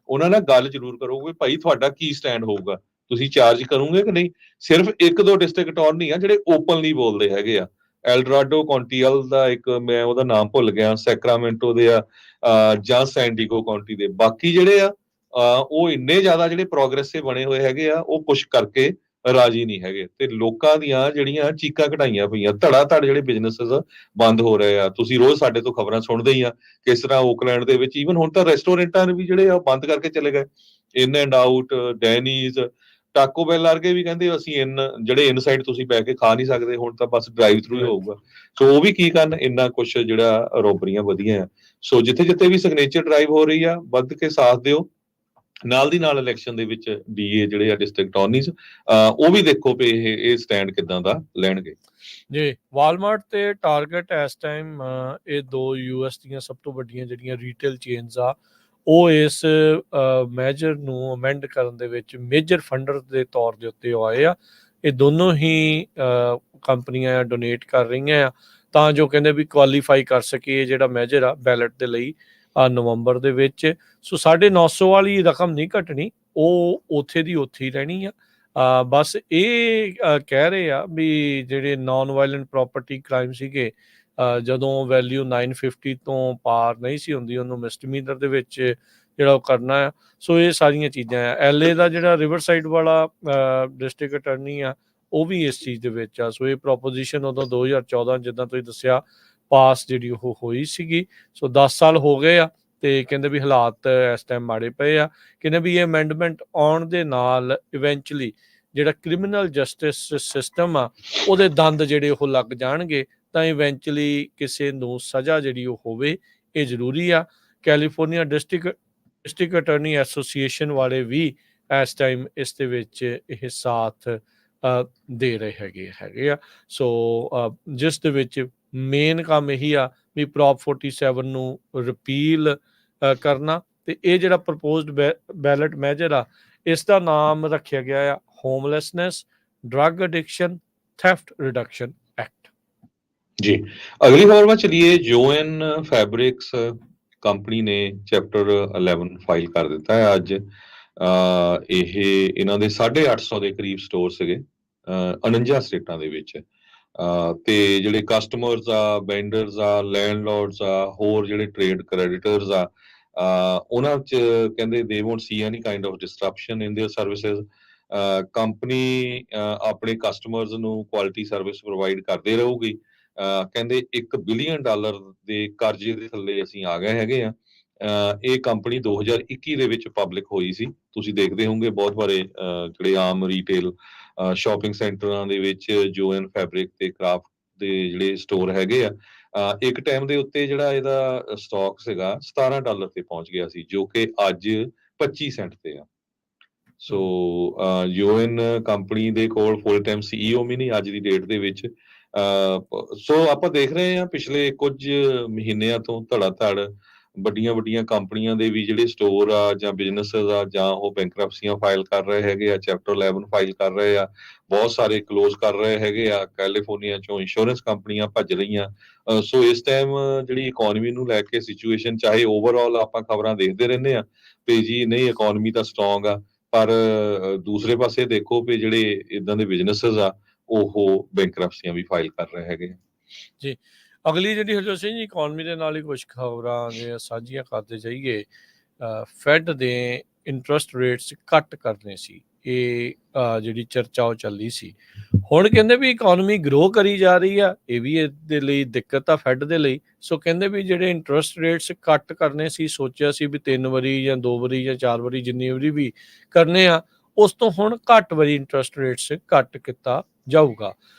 ਉਹਨਾਂ ਨਾਲ ਗੱਲ ਜ਼ਰੂਰ ਕਰੋਗੇ ਭਾਈ ਤੁਹਾਡਾ ਕੀ ਸਟੈਂਡ ਹੋਊਗਾ, ਤੁਸੀਂ ਚਾਰਜ ਕਰੋਗੇ ਕਿ ਨਹੀਂ। ਸਿਰਫ 1-2 ਡਿਸਟ੍ਰਿਕਟ ਅਟਾਰਨੀ ਆ ਜਿਹੜੇ ਓਪਨਲੀ ਬੋਲਦੇ ਹੈਗੇ ਆ। ਐਲਡਰਾਡੋ ਕਾਉਂਟੀਅਲ ਦਾ ਇੱਕ, ਮੈਂ ਉਹਦਾ ਨਾਮ ਭੁੱਲ ਗਿਆ, ਸੈਕਰਾਮੈਂਟੋ ਦੇ ਆ, ਜਾਂ ਸੈਨ ਡੀਗੋ ਕਾਉਂਟੀ ਦੇ। ਬਾਕੀ ਜਿਹੜੇ ਆ ਉਹ ਇੰਨੇ ਜ਼ਿਆਦਾ ਜਿਹੜੇ ਪ੍ਰੋਗਰੈਸਿਵ ਬਣੇ ਹੋਏ ਹੈਗੇ ਆ, ਉਹ ਪੁਸ਼ ਕਰਕੇ ਰਾਜੀ ਨਹੀਂ ਹੈਗੇ, ਤੇ ਲੋਕਾਂ ਦੀਆਂ ਜਿਹੜੀਆਂ ਚੀਕਾਂ ਕਢਾਈਆਂ ਪਈਆਂ, ਧੜਾ ਧੜ ਜਿਹੜੇ ਬਿਜ਼ਨੈਸਸ ਬੰਦ ਹੋ ਰਹੇ ਆ। ਤੁਸੀਂ ਰੋਜ਼ ਸਾਡੇ ਤੋਂ ਖਬਰਾਂ ਸੁਣਦੇ ਹੀ ਆ ਕਿਸ ਤਰ੍ਹਾਂ ਓਕਲੈਂਡ ਦੇ ਵਿੱਚ ਈਵਨ ਹੁਣ ਤਾਂ ਰੈਸਟੋਰੈਂਟਾਂ ਵੀ ਜਿਹੜੇ ਆ ਬੰਦ ਕਰਕੇ ਚਲੇ ਗਏ। ਇਨ ਐਂਡ ਆਊਟ, ਡੈਨੀਜ਼, ਟਾਕੋ ਬੈਲ ਵਰਗੇ ਵੀ ਕਹਿੰਦੇ ਅਸੀਂ ਜਿਹੜੇ ਇਨਸਾਈਡ ਤੁਸੀਂ ਬੈ ਕੇ ਖਾ ਨਹੀਂ ਸਕਦੇ, ਹੁਣ ਤਾਂ ਬਸ ਡਰਾਈਵ ਥਰੂ ਹੀ ਹੋਊਗਾ। ਸੋ ਉਹ ਵੀ ਕੀ ਕਰਨ, ਇੰਨਾ ਕੁਛ ਜਿਹੜਾ ਰੋਬਰੀਆਂ ਵਧੀਆਂ ਆ। ਸੋ ਜਿੱਥੇ ਜਿੱਥੇ ਵੀ ਸਿਗਨੇਚਰ ਡਰਾਈਵ ਹੋ ਰਹੀ ਆ, ਵੱਧ ਕੇ ਸਾਥ ਦਿਓ। ਨਾਲ ਦੀ ਨਾਲ ਇਲੈਕਸ਼ਨ ਦੇ ਵਿੱਚ DA ਜਿਹੜੇ ਆ, ਡਿਸਟ੍ਰਿਕਟ ਅਟਾਰਨੀਜ਼, ਉਹ ਵੀ ਦੇਖੋ ਵੀ ਇਹ ਸਟੈਂਡ ਕਿੱਦਾਂ ਦਾ ਲੈਣਗੇ। ਜੀ, ਵਾਲਮਾਰਟ ਤੇ ਟਾਰਗੇਟ ਇਸ ਟਾਈਮ ਇਹ 2 US ਦੀਆਂ ਸਭ ਤੋਂ ਵੱਡੀਆਂ ਜਿਹੜੀਆਂ ਰੀਟੇਲ ਚੇਨਸ ਆ, ਉਹ ਇਸ ਮੈਜਰ ਨੂੰ ਅਮੈਂਡ ਕਰਨ ਦੇ ਵਿੱਚ ਮੇਜਰ ਫੰਡਰ ਦੇ ਤੌਰ ਦੇ ਉੱਤੇ ਆਏ ਆ। ਇਹ ਦੋਨੋਂ ਹੀ ਕੰਪਨੀਆਂ ਡੋਨੇਟ ਕਰ ਰਹੀਆਂ ਆ, ਤਾਂ ਜੋ ਕਹਿੰਦੇ ਵੀ ਕੁਆਲੀਫਾਈ ਕਰ ਸਕੇ ਜਿਹੜਾ ਮੈਜਰ ਆ ਬੈਲਟ ਦੇ ਲਈ ਨਵੰਬਰ ਦੇ ਵਿੱਚ। ਸੋ 950 ਵਾਲੀ ਰਕਮ ਨਹੀਂ ਘਟਣੀ, ਉਹ ਉੱਥੇ ਦੀ ਉੱਥੇ ਹੀ ਰਹਿਣੀ ਆ। ਬਸ ਇਹ ਕਹਿ ਰਹੇ ਆ ਵੀ ਜਿਹੜੇ ਨਾਨ ਵਾਇਲੈਂਟ ਪ੍ਰੋਪਰਟੀ ਕ੍ਰਾਈਮ ਸੀਗੇ, ਜਦੋਂ ਵੈਲਿਊ 950 ਤੋਂ ਪਾਰ ਨਹੀਂ ਸੀ ਹੁੰਦੀ, ਉਹਨੂੰ ਮਿਸਡਮੀਨਰ ਦੇ ਵਿੱਚ ਜਿਹੜਾ ਉਹ ਕਰਨਾ ਆ। ਸੋ ਇਹ ਸਾਰੀਆਂ ਚੀਜ਼ਾਂ ਆ। LA ਦਾ ਜਿਹੜਾ ਰਿਵਰ ਸਾਈਡ ਵਾਲਾ ਡਿਸਟ੍ਰਿਕਟ ਅਟਰਨੀ ਆ, ਉਹ ਵੀ ਇਸ ਚੀਜ਼ ਦੇ ਵਿੱਚ ਆ। ਸੋ ਇਹ ਪ੍ਰੋਪੋਜੀਸ਼ਨ ਉਦੋਂ 2014 ਜਿੱਦਾਂ ਤੁਸੀਂ ਦੱਸਿਆ ਪਾਸ ਜਿਹੜੀ ਉਹ ਹੋਈ ਸੀਗੀ। ਸੋ 10 ਸਾਲ ਹੋ ਗਏ ਆ, ਤੇ ਕਹਿੰਦੇ ਵੀ ਹਾਲਾਤ ਇਸ ਟਾਈਮ ਮਾੜੇ ਪਏ ਆ। ਕਹਿੰਦੇ ਵੀ ਇਹ ਅਮੈਂਡਮੈਂਟ ਆਉਣ ਦੇ ਨਾਲ ਇਵੈਂਚੁਅਲੀ ਜਿਹੜਾ ਕ੍ਰਿਮੀਨਲ ਜਸਟਿਸ ਸਿਸਟਮ ਆ, ਉਹਦੇ ਦੰਦ ਜਿਹੜੇ ਉਹ ਲੱਗ ਜਾਣਗੇ, ਤਾਂ ਇਵੈਂਚੁਅਲੀ ਕਿਸੇ ਨੂੰ ਸਜ਼ਾ ਜਿਹੜੀ ਉਹ ਹੋਵੇ, ਇਹ ਜ਼ਰੂਰੀ ਆ। ਕੈਲੀਫੋਰਨੀਆ ਡਿਸਟ੍ਰਿਕਟ ਅਟਰਨੀ ਐਸੋਸੀਏਸ਼ਨ ਵਾਲੇ ਵੀ ਇਸ ਟਾਈਮ ਇਸ ਦੇ ਵਿੱਚ ਇਹ ਸਾਥ ਦੇ ਰਹੇ ਹੈਗੇ ਆ। ਸੋ ਜਿਸ ਦੇ ਵਿੱਚ ਮੇਨ ਕੰਮ ਇਹੀ ਆ ਵੀ ਪ੍ਰੋਪ 47 ਨੂੰ ਰਿਪੀਲ ਕਰਨਾ, ਤੇ ਇਹ ਜਿਹੜਾ ਪ੍ਰਪੋਜ਼ਡ ਬੈਲਟ ਮੈਜਰ ਆ, ਇਸ ਦਾ ਨਾਮ ਰੱਖਿਆ ਗਿਆ ਆ homelessness, drug addiction, theft reduction act. ਜੀ, ਅਗਲੀ ਖਬਰ में चलिए। जोएन फैब्रिक्स ਕੰਪਨੀ ਨੇ ਚੈਪਟਰ 11 ਫਾਈਲ ਕਰ ਦਿੱਤਾ ਹੈ ਅੱਜ। ਇਹ ਇਹਨਾਂ ਦੇ 850 ਦੇ ਕਰੀਬ ਸਟੋਰ ਸੀਗੇ 49 ਸਟੇਟਾਂ ਦੇ ਵਿੱਚ। ਤੇ ਜਿਹੜੇ ਕਸਟਮਰਸ ਆ, ਵੈਂਡਰਸ ਆ, ਲੈਂਡਲੋਰਡਸ ਆ, ਹੋਰ ਜਿਹੜੇ ਟ੍ਰੇਡ ਕ੍ਰੈਡੀਟਰਸ ਆ, ਉਹਨਾਂ 'ਚ ਕਹਿੰਦੇ they won't see any kind of disruption in their services। Company ਆਪਣੇ ਕਸਟਮਰਸ ਨੂੰ ਕੁਆਲਿਟੀ ਸਰਵਿਸ ਪ੍ਰੋਵਾਈਡ ਕਰਦੇ ਰਹੂਗੀ। ਕਹਿੰਦੇ $1 ਬਿਲੀਅਨ ਦੇ ਕਰਜ਼ੇ ਦੇ ਥੱਲੇ ਅਸੀਂ ਆ ਗਏ ਹੈਗੇ ਆ। ਇਹ ਕੰਪਨੀ 2021 ਦੇ ਵਿੱਚ ਪਬਲਿਕ ਹੋਈ ਸੀ। ਤੁਸੀਂ ਦੇਖਦੇ ਹੋਵੋਗੇ ਬਹੁਤ ਬਾਰੇ ਜਿਹੜੇ ਆਮ ਰੀਟੇਲ ਸ਼ਾਪਿੰਗ ਸੈਂਟਰਾਂ ਦੇ ਵਿੱਚ ਜੋਐਨ ਫੈਬਰਿਕ ਤੇ ਕਰਾਫਟ ਦੇ ਜਿਹੜੇ ਸਟੋਰ ਹੈਗੇ ਆ, ਇੱਕ ਟਾਈਮ ਦੇ ਉੱਤੇ ਜਿਹੜਾ ਇਹਦਾ ਸਟਾਕ ਸੀਗਾ $17 ਤੇ ਪਹੁੰਚ ਗਿਆ ਸੀ, ਜੋ ਕਿ ਅੱਜ 25 ਸੈਂਟ ਤੇ ਆ। ਸੋ ਯੂਐਨ ਕੰਪਨੀ ਦੇ ਕੋਲ ਫੁੱਲ ਟਾਈਮ ਸੀਈਓ ਵੀ ਨਹੀਂ ਅੱਜ ਦੀ ਡੇਟ ਦੇ ਵਿੱਚ। ਸੋ ਆਪਾਂ ਦੇਖ ਰਹੇ ਹਾਂ ਪਿਛਲੇ ਕੁਝ ਮਹੀਨਿਆਂ ਤੋਂ ਧੜਾ ਧੜ ਵੱਡੀਆਂ ਕੰਪਨੀਆਂ ਦੇ ਵੀ ਜਿਹੜੇ ਸਟੋਰ ਆ ਜਾਂ ਬਿਜ਼ਨੈਸਸ ਆ ਜਾਂ ਉਹ ਬੈਂਕਰਪਸੀਆਂ ਫਾਈਲ ਕਰ ਰਹੇ ਹੈਗੇ ਆ, ਚੈਪਟਰ 11 ਫਾਈਲ ਕਰ ਰਹੇ ਆ, ਬਹੁਤ ਸਾਰੇ ਕਲੋਜ਼ ਕਰ ਰਹੇ ਹੈਗੇ ਆ। ਕੈਲੀਫੋਰਨੀਆ ਚੋਂ ਇੰਸ਼ੋਰੈਂਸ ਕੰਪਨੀਆਂ ਭੱਜ ਰਹੀਆਂ। ਸੋ ਇਸ ਟਾਈਮ ਜਿਹੜੀ ਇਕਨੋਮੀ ਨੂੰ ਲੈ ਕੇ ਸਿਚੁਏਸ਼ਨ, ਚਾਹੇ ਓਵਰਆਲ ਆਪਾਂ ਖਬਰਾਂ ਦੇਖਦੇ ਰਹਿੰਦੇ ਆ ਤੇ ਜੀ ਨਹੀਂ ਇਕਨੋਮੀ ਤਾਂ ਸਟਰੋਂਗ ਆ, ਪਰ ਦੂਸਰੇ ਪਾਸੇ ਦੇਖੋ ਵੀ ਜਿਹੜੇ ਇਦਾਂ ਦੇ ਬਿਜ਼ਨੈਸਸ ਆ ਉਹ ਬੈਂਕਰਪਸੀਆਂ ਵੀ ਫਾਈਲ ਕਰ ਰਹੇ ਹੈਗੇ। ਜੀ, ਅਗਲੀ ਜਿਹੜੀ ਹਰਜੋਤ ਸਿੰਘ ਜੀ ਇਕਨੋਮੀ ਦੇ ਨਾਲ ਹੀ ਕੁਝ ਖਬਰਾਂ ਜੇ ਸਾਂਝੀਆਂ ਕਰਦੇ ਜਾਈਏ। ਫੈਡ ਦੇ ਇੰਟਰਸਟ ਰੇਟਸ ਘੱਟ ਕਰਨੇ ਸੀ, ਇਹ ਜਿਹੜੀ ਚਰਚਾ ਉਹ ਚੱਲੀ ਸੀ। ਹੁਣ ਕਹਿੰਦੇ ਵੀ ਇਕਨੋਮੀ ਗਰੋ ਕਰੀ ਜਾ ਰਹੀ ਆ, ਇਹ ਵੀ ਇਹਦੇ ਲਈ ਦਿੱਕਤ ਆ ਫੈਡ ਦੇ ਲਈ। ਸੋ ਕਹਿੰਦੇ ਵੀ ਜਿਹੜੇ ਇੰਟਰਸਟ ਰੇਟਸ ਘੱਟ ਕਰਨੇ ਸੀ, ਸੋਚਿਆ ਸੀ ਵੀ 3 ਵਾਰੀ ਜਾਂ 2 ਵਾਰੀ ਜਾਂ 4 ਵਾਰੀ ਜਿੰਨੀ ਵਾਰੀ ਵੀ ਕਰਨੇ ਆ, ਉਸ ਤੋਂ ਹੁਣ ਘੱਟ ਵਾਰੀ ਇੰਟਰਸਟ ਰੇਟਸ ਘੱਟ ਕੀਤਾ ਜਾਊਗਾ।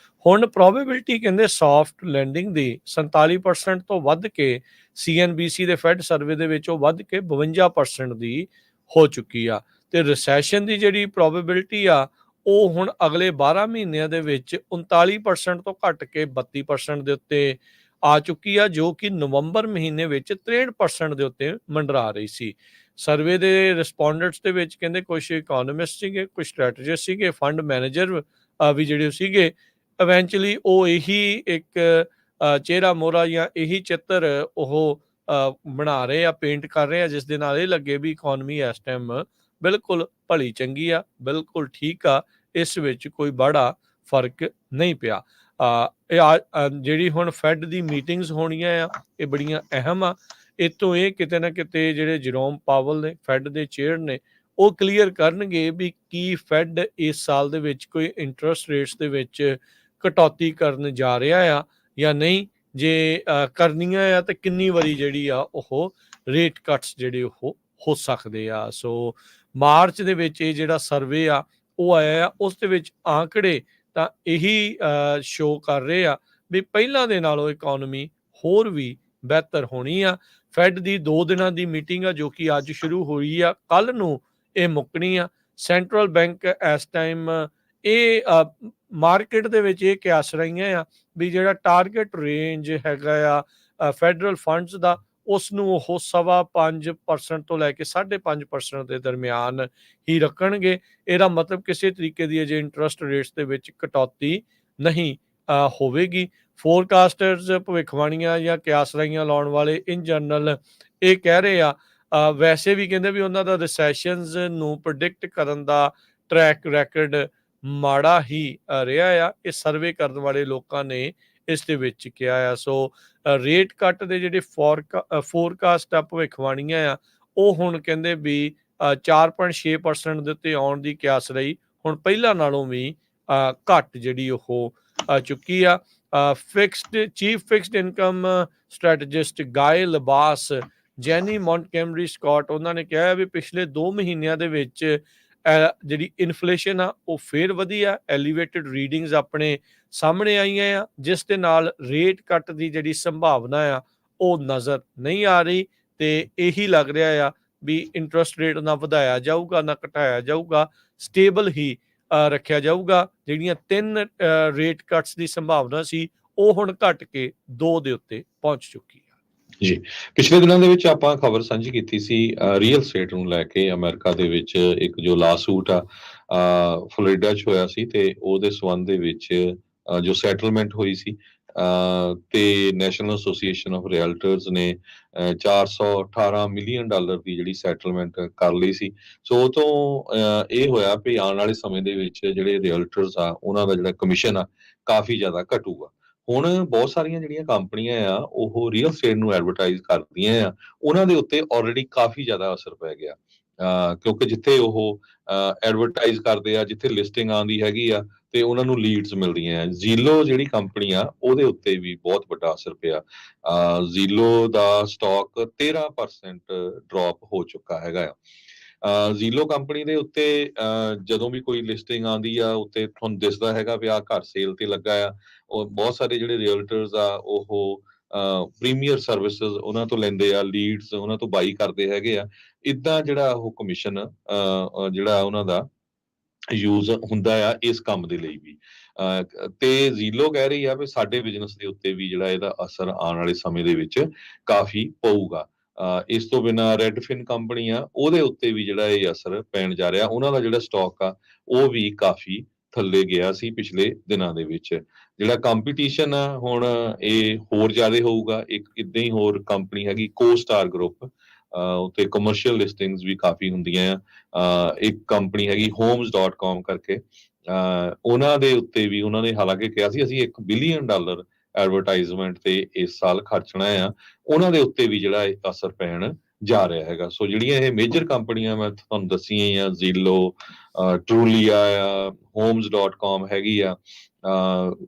ਹੁਣ ਪ੍ਰੋਬੇਬਿਲਿਟੀ ਕਹਿੰਦੇ ਸੌਫਟ ਲੈਂਡਿੰਗ ਦੀ 47% ਤੋਂ ਵੱਧ ਕੇ CNBC ਦੇ ਫੈਡ ਸਰਵੇ ਦੇ ਵਿੱਚ ਉਹ ਵੱਧ ਕੇ 52% ਦੀ ਹੋ ਚੁੱਕੀ ਆ। ਤੇ ਰਿਸੈਸ਼ਨ ਦੀ ਜਿਹੜੀ ਪ੍ਰੋਬੇਬਿਲਿਟੀ ਆ ਉਹ ਹੁਣ ਅਗਲੇ 12 ਮਹੀਨਿਆਂ ਦੇ ਵਿੱਚ 39% ਤੋਂ ਘਟ ਕੇ 32% ਦੇ ਉੱਤੇ ਆ ਚੁੱਕੀ ਆ, ਜੋ ਕਿ ਨਵੰਬਰ ਮਹੀਨੇ ਵਿੱਚ 63% ਦੇ ਉੱਤੇ ਮੰਡਰਾ ਰਹੀ ਸੀ। ਸਰਵੇ ਦੇ ਰਿਸਪੋਂਡੈਂਟਸ ਦੇ ਵਿੱਚ ਕਹਿੰਦੇ ਕੁਝ ਇਕਨੋਮਿਸਟ ਸੀਗੇ, ਕੁਝ ਸਟ੍ਰੈਟਜਿਸਟ ਸੀਗੇ, ਫੰਡ ਮੈਨੇਜਰ ਵੀ ਜਿਹੜੇ ਸੀਗੇ। ਇਵੈਂਚੁਅਲੀ ਉਹ ਇਹੀ ਇੱਕ ਚਿਹਰਾ ਮੋਹਰਾ ਜਾਂ ਇਹੀ ਚਿੱਤਰ ਉਹ ਬਣਾ ਰਹੇ ਆ, ਪੇਂਟ ਕਰ ਰਹੇ ਆ, ਜਿਸ ਦੇ ਨਾਲ ਇਹ ਲੱਗੇ ਵੀ ਇਕਨੋਮੀ ਇਸ ਟਾਈਮ ਬਿਲਕੁਲ ਭਲੀ ਚੰਗੀ ਆ, ਬਿਲਕੁਲ ਠੀਕ ਆ, ਇਸ ਵਿੱਚ ਕੋਈ ਬੜਾ ਫਰਕ ਨਹੀਂ ਪਿਆ। ਜਿਹੜੀ ਹੁਣ ਫੈਡ ਦੀ ਮੀਟਿੰਗਸ ਹੋਣੀਆਂ ਆ ਇਹ ਬੜੀਆਂ ਅਹਿਮ ਆ। ਇਹ ਤੋਂ ਇਹ ਕਿਤੇ ਨਾ ਕਿਤੇ ਜਿਹੜੇ ਜਰੋਮ ਪਾਵਲ ਨੇ ਫੈਡ ਦੇ ਚੇਅਰ ਨੇ ਉਹ ਕਲੀਅਰ ਕਰਨਗੇ ਵੀ ਕੀ ਫੈਡ ਇਸ ਸਾਲ ਦੇ ਵਿੱਚ ਕੋਈ ਇੰਟਰਸਟ ਰੇਟਸ ਦੇ ਵਿੱਚ ਕਟੌਤੀ ਕਰਨ ਜਾ ਰਿਹਾ ਆ ਜਾਂ ਨਹੀਂ। ਜੇ ਕਰਨੀਆਂ ਆ ਤਾਂ ਕਿੰਨੀ ਵਾਰੀ ਜਿਹੜੀ ਆ ਉਹ ਰੇਟ ਕੱਟਸ ਜਿਹੜੇ ਉਹ ਹੋ ਸਕਦੇ ਆ। ਸੋ ਮਾਰਚ ਦੇ ਵਿੱਚ ਇਹ ਜਿਹੜਾ ਸਰਵੇ ਆ ਉਹ ਆਇਆ ਆ, ਉਸ ਦੇ ਵਿੱਚ ਆંકੜੇ ਤਾਂ ਇਹੀ ਸ਼ੋ ਕਰ ਰਹੇ ਆ ਵੀ ਪਹਿਲਾਂ ਦੇ ਨਾਲੋਂ ਇਕਨੋਮੀ ਹੋਰ ਵੀ ਬਿਹਤਰ ਹੋਣੀ ਆ। ਫੈਡ ਦੀ 2 ਦਿਨਾਂ ਦੀ ਮੀਟਿੰਗ ਆ ਜੋ ਕਿ ਅੱਜ ਸ਼ੁਰੂ ਹੋਈ ਆ, ਕੱਲ ਨੂੰ ਇਹ ਮੁੱਕਣੀ ਆ। ਸੈਂਟਰਲ ਬੈਂਕ ਇਸ ਟਾਈਮ ਇਹ ਮਾਰਕੀਟ ਦੇ ਵਿੱਚ ਇਹ ਕਿਆਸ ਰਹੀਆਂ ਆ ਵੀ ਜਿਹੜਾ ਟਾਰਗੇਟ ਰੇਂਜ ਹੈਗਾ ਆ ਫੈਡਰਲ ਫੰਡਸ ਦਾ, ਉਸ ਨੂੰ ਉਹ 5.25% ਤੋਂ ਲੈ ਕੇ 5.5% ਦੇ ਦਰਮਿਆਨ ਹੀ ਰੱਖਣਗੇ। ਇਹਦਾ ਮਤਲਬ ਕਿਸੇ ਤਰੀਕੇ ਦੀ ਅਜੇ ਇੰਟਰਸਟ ਰੇਟਸ ਦੇ ਵਿੱਚ ਕਟੌਤੀ ਨਹੀਂ ਹੋਵੇਗੀ। ਫੋਰਕਾਸਟਰਸ ਭਵਿੱਖਬਾਣੀਆਂ ਜਾਂ ਕਿਆਸ ਰਾਈਆਂ ਲਾਉਣ ਵਾਲੇ ਇਨ ਜਨਰਲ ਇਹ ਕਹਿ ਰਹੇ ਆ, ਵੈਸੇ ਵੀ ਕਹਿੰਦੇ ਵੀ ਉਹਨਾਂ ਦਾ ਰਿਸੈਸ਼ਨਸ ਨੂੰ ਪ੍ਰੈਡਿਕਟ ਕਰਨ ਦਾ ਟਰੈਕ ਰੈਕਡ ਮਾੜਾ ਹੀ ਰਿਹਾ ਆ। ਇਹ ਸਰਵੇ ਕਰਨ ਵਾਲੇ ਲੋਕਾਂ ਨੇ ਇਸ ਦੇ ਵਿੱਚ ਕਿਹਾ ਆ। ਸੋ ਰੇਟ ਕੱਟ ਦੇ ਜਿਹੜੇ ਫੋਰਕਾਸਟ ਆ ਭਵਿੱਖਬਾਣੀਆਂ ਆ ਉਹ ਹੁਣ ਕਹਿੰਦੇ ਵੀ 4.6% ਦੇ ਉੱਤੇ ਆਉਣ ਦੀ ਕਿਆਸ ਰਹੀ, ਹੁਣ ਪਹਿਲਾਂ ਨਾਲੋਂ ਵੀ ਘੱਟ ਜਿਹੜੀ ਉਹ ਚੁੱਕੀ ਆ। ਚੀਫ ਫਿਕਸਡ ਇਨਕਮ ਸਟ੍ਰੈਟਜਿਸਟ ਗਾਏ ਲਬਾਸ, ਜੈਨੀ ਮੌਂਟਗੋਮਰੀ ਸਕਾਟ, ਉਹਨਾਂ ਨੇ ਕਿਹਾ ਵੀ ਪਿਛਲੇ 2 ਮਹੀਨਿਆਂ ਦੇ ਵਿੱਚ ਜਿਹੜੀ ਇਨਫਲੇਸ਼ਨ ਆ ਉਹ ਫੇਰ ਵਧੀ ਆ। ਐਲੀਵੇਟਡ ਰੀਡਿੰਗਸ ਆਪਣੇ ਸਾਹਮਣੇ ਆਈਆਂ ਆ, ਜਿਸ ਦੇ ਨਾਲ ਰੇਟ ਕੱਟ ਦੀ ਜਿਹੜੀ ਸੰਭਾਵਨਾ ਆ ਉਹ ਨਜ਼ਰ ਨਹੀਂ ਆ ਰਹੀ। ਤੇ ਇਹੀ ਲੱਗ ਰਿਹਾ ਆ ਵੀ ਇੰਟਰਸਟ ਰੇਟ ਨਾ ਵਧਾਇਆ ਜਾਊਗਾ ਨਾ ਘਟਾਇਆ ਜਾਊਗਾ, ਸਟੇਬਲ ਹੀ ਰੱਖਿਆ ਜਾਊਗਾ। ਜਿਹੜੀਆਂ 3 ਰੇਟ ਕੱਟਸ ਦੀ ਸੰਭਾਵਨਾ ਸੀ ਉਹ ਹੁਣ ਘਟ ਕੇ 2 ਦੇ ਉੱਤੇ ਪਹੁੰਚ ਚੁੱਕੀ ਆ। ਜੀ, ਪਿਛਲੇ ਦਿਨਾਂ ਦੇ ਵਿੱਚ ਆਪਾਂ ਖਬਰ ਸਾਂਝੀ ਕੀਤੀ ਸੀ ਰੀਅਲ ਸਟੇਟ ਨੂੰ ਲੈ ਕੇ। ਅਮਰੀਕਾ ਦੇ ਵਿੱਚ ਇੱਕ ਜੋ ਲਾਸੂਟ ਆ ਫਲੋਰੀਡਾ 'ਚ ਹੋਇਆ ਸੀ ਤੇ ਉਹਦੇ ਸਬੰਧ ਦੇ ਵਿੱਚ ਜੋ ਸੈਟਲਮੈਂਟ ਹੋਈ ਸੀ ਤੇ ਨੈਸ਼ਨਲ ਐਸੋਸੀਏਸ਼ਨ ਆਫ ਰੀਅਲਟਰਸ ਨੇ $418 ਮਿਲੀਅਨ ਦੀ ਜਿਹੜੀ ਸੈਟਲਮੈਂਟ ਕਰ ਲਈ ਸੀ। ਸੋ ਉਹ ਤੋਂ ਇਹ ਹੋਇਆ ਵੀ ਆਉਣ ਵਾਲੇ ਸਮੇਂ ਦੇ ਵਿੱਚ ਜਿਹੜੇ ਰੀਅਲਟਰਸ ਆ ਉਹਨਾਂ ਦਾ ਜਿਹੜਾ ਕਮਿਸ਼ਨ ਆ ਕਾਫੀ ਜ਼ਿਆਦਾ ਘਟੂਗਾ। ਹੁਣ ਬਹੁਤ ਸਾਰੀਆਂ ਜਿਹੜੀਆਂ ਕੰਪਨੀਆਂ ਆ ਉਹ ਰੀਅਲ ਸਟੇਟ ਨੂੰ ਐਡਵਰਟਾਈਜ਼ ਕਰਦੀਆਂ ਆ, ਉਹਨਾਂ ਦੇ ਉੱਤੇ ਆਲਰੇਡੀ ਕਾਫੀ ਜ਼ਿਆਦਾ ਅਸਰ ਪੈ ਗਿਆ। ਕਿਉਂਕਿ ਜਿੱਥੇ ਉਹ ਐਡਵਰਟਾਈਜ਼ ਕਰਦੇ ਆ, ਜਿੱਥੇ ਲਿਸਟਿੰਗ ਆਉਂਦੀ ਹੈਗੀ ਆ ਤੇ ਉਹਨਾਂ ਨੂੰ ਲੀਡਸ ਮਿਲਦੀਆਂ ਆ। ਜ਼ੀਲੋ ਜਿਹੜੀ ਕੰਪਨੀ ਆ ਉਹਦੇ ਉੱਤੇ ਵੀ ਬਹੁਤ ਵੱਡਾ ਅਸਰ ਪਿਆ। ਜ਼ੀਲੋ ਦਾ ਸਟਾਕ 13% ਡ੍ਰੌਪ ਹੋ ਚੁੱਕਾ ਹੈਗਾ ਆ। ਜ਼ੀਲੋ ਕੰਪਨੀ ਦੇ ਉੱਤੇ ਜਦੋਂ ਵੀ ਕੋਈ ਲਿਸਟਿੰਗ ਆਉਂਦੀ ਆ ਉੱਤੇ ਤੁਹਾਨੂੰ ਦਿਸਦਾ ਹੈਗਾ ਵੀ ਆਹ ਘਰ ਸੇਲ ਤੇ ਲੱਗਾ ਆ। ਉਹ ਬਹੁਤ ਸਾਰੇ ਜਿਹੜੇ ਰੀਅਲਟਰਸ ਆ ਉਹ ਪ੍ਰੀਮੀਅਰ ਸਰਵਿਸਿਜ਼ ਉਹਨਾਂ ਤੋਂ ਲੈਂਦੇ ਆ, ਲੀਡਸ ਉਹਨਾਂ ਤੋਂ ਬਾਈ ਕਰਦੇ ਹੈਗੇ ਆ। ਇਦਾਂ ਜਿਹੜਾ ਉਹ ਕਮਿਸ਼ਨ ਜਿਹੜਾ ਉਹਨਾਂ ਦਾ ਯੂਜ਼ ਹੁੰਦਾ ਆ ਇਸ ਕੰਮ ਦੇ ਲਈ ਵੀ। ਤੇ ਜ਼ੀਲੋ ਕਹਿ ਰਹੀ ਆ ਵੀ ਸਾਡੇ ਬਿਜ਼ਨਸ ਦੇ ਉੱਤੇ ਵੀ ਜਿਹੜਾ ਇਹਦਾ ਅਸਰ ਆਉਣ ਵਾਲੇ ਸਮੇਂ ਦੇ ਵਿੱਚ ਕਾਫੀ ਪਊਗਾ। ਇਸ ਤੋਂ ਬਿਨਾਂ ਰੈਡਫਿਨ ਕੰਪਨੀ ਆ, ਉਹਦੇ ਉੱਤੇ ਵੀ ਜਿਹੜਾ ਇਹ ਅਸਰ ਪੈਣ ਜਾ ਰਿਹਾ। ਉਹਨਾਂ ਦਾ ਜਿਹੜਾ ਸਟਾਕ ਆ ਉਹ ਵੀ ਕਾਫੀ ਥੱਲੇ ਗਿਆ ਸੀ ਪਿਛਲੇ ਦਿਨਾਂ ਦੇ ਵਿੱਚ। ਜਿਹੜਾ ਕੰਪੀਟੀਸ਼ਨ ਆ ਹੁਣ ਇਹ ਹੋਰ ਜ਼ਿਆਦਾ ਹੋਊਗਾ। ਇੱਕ ਇਦਾਂ ਹੀ ਹੋਰ ਕੰਪਨੀ ਹੈਗੀ ਕੋਸਟਾਰ ਗਰੁੱਪ, ਉੱਤੇ ਕਮਰਸ਼ੀਅਲ ਲਿਸਟਿੰਗਸ ਵੀ ਕਾਫੀ ਹੁੰਦੀਆਂ ਆ। ਇੱਕ ਕੰਪਨੀ ਹੈਗੀ homes.com ਕਰਕੇ, ਉਹਨਾਂ ਦੇ ਉੱਤੇ ਵੀ ਉਹਨਾਂ ਨੇ ਹਾਲਾਂਕਿ ਕਿਹਾ ਸੀ ਅਸੀਂ $1 ਬਿਲੀਅਨ ਐਡਵਰਟਾਈਜ਼ਮੈਂਟ ਤੇ ਇਸ ਸਾਲ ਖਰਚਣਾ ਆ। ਉਹਨਾਂ ਦੇ ਉੱਤੇ ਵੀ ਜਿਹੜਾ ਇਹ ਅਸਰ ਪੈਣ ਜਾ ਰਿਹਾ ਹੈਗਾ। ਸੋ ਜਿਹੜੀਆਂ ਇਹ ਮੇਜਰ ਕੰਪਨੀਆਂ ਮੈਂ ਤੁਹਾਨੂੰ ਦੱਸੀਆਂ ਆ, ਜ਼ੀਲੋ, ਟਰੂਲੀਆ ਆ, homes.com ਹੈਗੀ ਆ,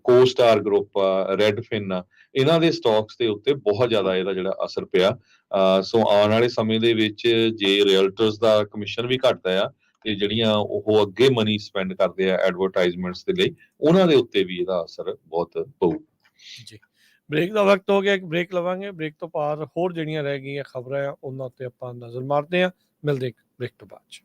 ਕੋਸਟਾਰ ਗਰੁੱਪ ਆ, ਰੈਡਫਿਨ ਆ, ਇਹਨਾਂ ਦੇ ਸਟਾਕਸ ਦੇ ਉੱਤੇ ਬਹੁਤ ਜ਼ਿਆਦਾ ਇਹਦਾ ਜਿਹੜਾ ਅਸਰ ਪਿਆ। ਸੋ ਆਉਣ ਵਾਲੇ ਸਮੇਂ ਦੇ ਵਿੱਚ ਜੇ ਰੀਅਲਟਰਸ ਦਾ ਕਮਿਸ਼ਨ ਵੀ ਘਟਦਾ ਆ ਤੇ ਜਿਹੜੀਆਂ ਉਹ ਅੱਗੇ ਮਨੀ ਸਪੈਂਡ ਕਰਦੇ ਆ ਐਡਵਰਟਾਈਜ਼ਮੈਂਟਸ ਦੇ ਲਈ, ਉਹਨਾਂ ਦੇ ਉੱਤੇ ਵੀ ਇਹਦਾ ਅਸਰ ਬਹੁਤ ਪਊ। ਜੀ, ਬ੍ਰੇਕ ਦਾ ਵਕਤ ਹੋ ਗਿਆ, ਇੱਕ ਬ੍ਰੇਕ ਲਵਾਂਗੇ। ਬ੍ਰੇਕ ਤੋਂ ਬਾਅਦ ਹੋਰ ਜਿਹੜੀਆਂ ਰਹਿ ਗਈਆਂ ਖਬਰਾਂ ਆ ਉਹਨਾਂ ਉੱਤੇ ਆਪਾਂ ਨਜ਼ਰ ਮਾਰਦੇ ਹਾਂ। ਮਿਲਦੇ ਇੱਕ ਬ੍ਰੇਕ ਤੋਂ ਬਾਅਦ 'ਚ।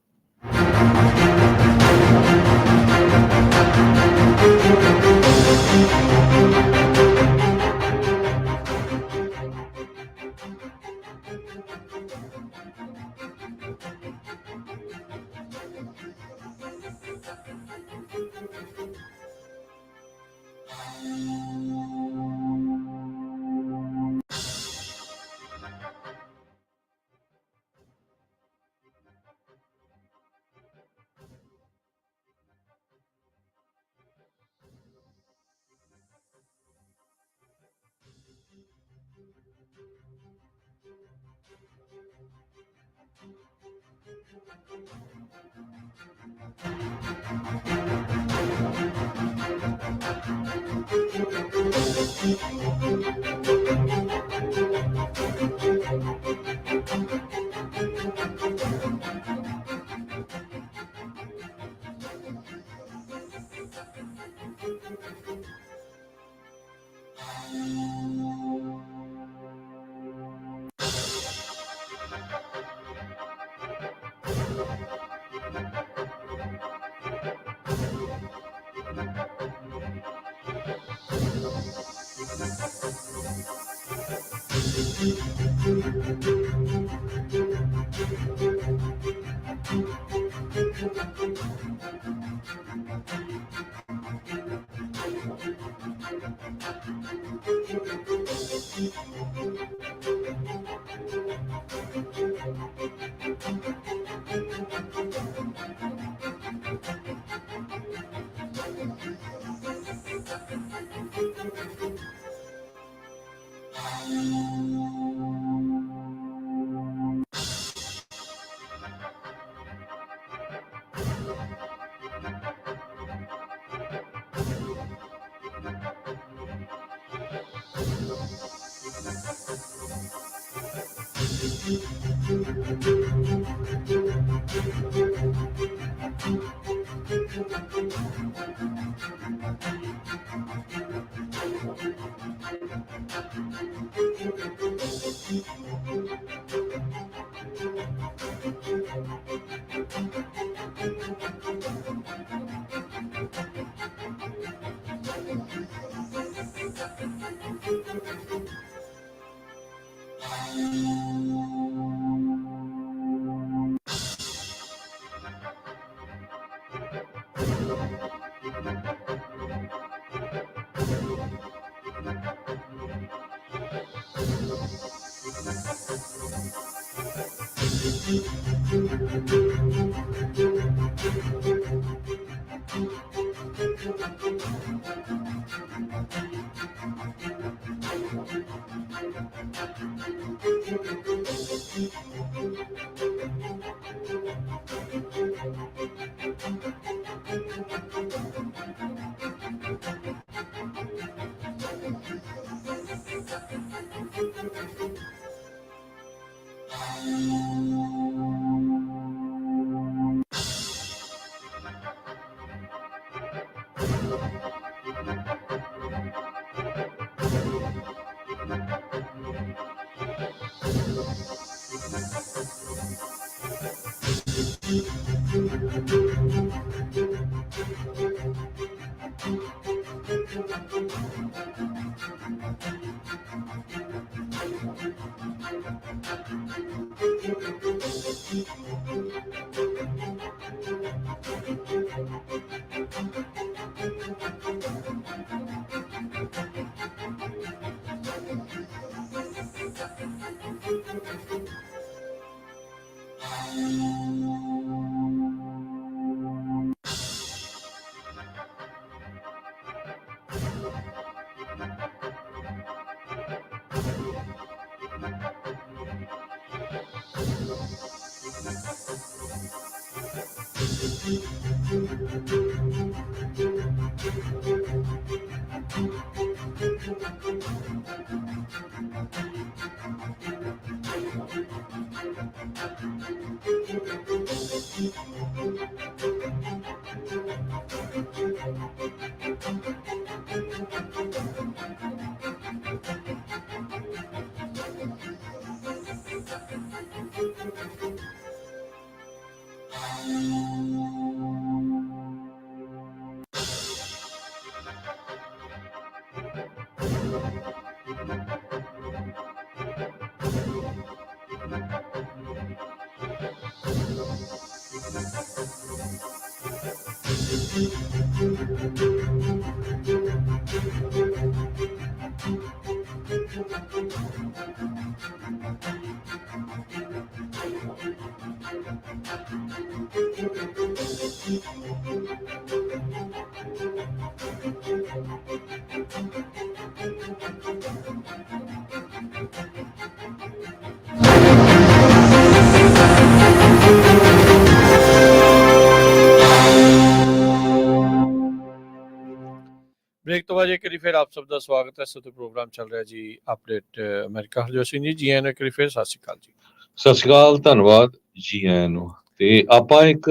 ब्रेक तो बाद एक बारी फिर आप सब का स्वागत है। सो तो प्रोग्राम चल रहा जी अपडेट अमेरिका। हरजोत ਸਿੰਘ ਜੀ ਆਇਆਂ ਨੂੰ ਇੱਕ ਵਾਰੀ ਫਿਰ ਸਤਿ ਸ਼੍ਰੀ ਅਕਾਲ ਜੀ। ਸਤਿ ਸ਼੍ਰੀ ਅਕਾਲ, ਧੰਨਵਾਦ ਜੀ ਆਇਆਂ ਨੂੰ। ਤੇ ਆਪਾਂ ਇੱਕ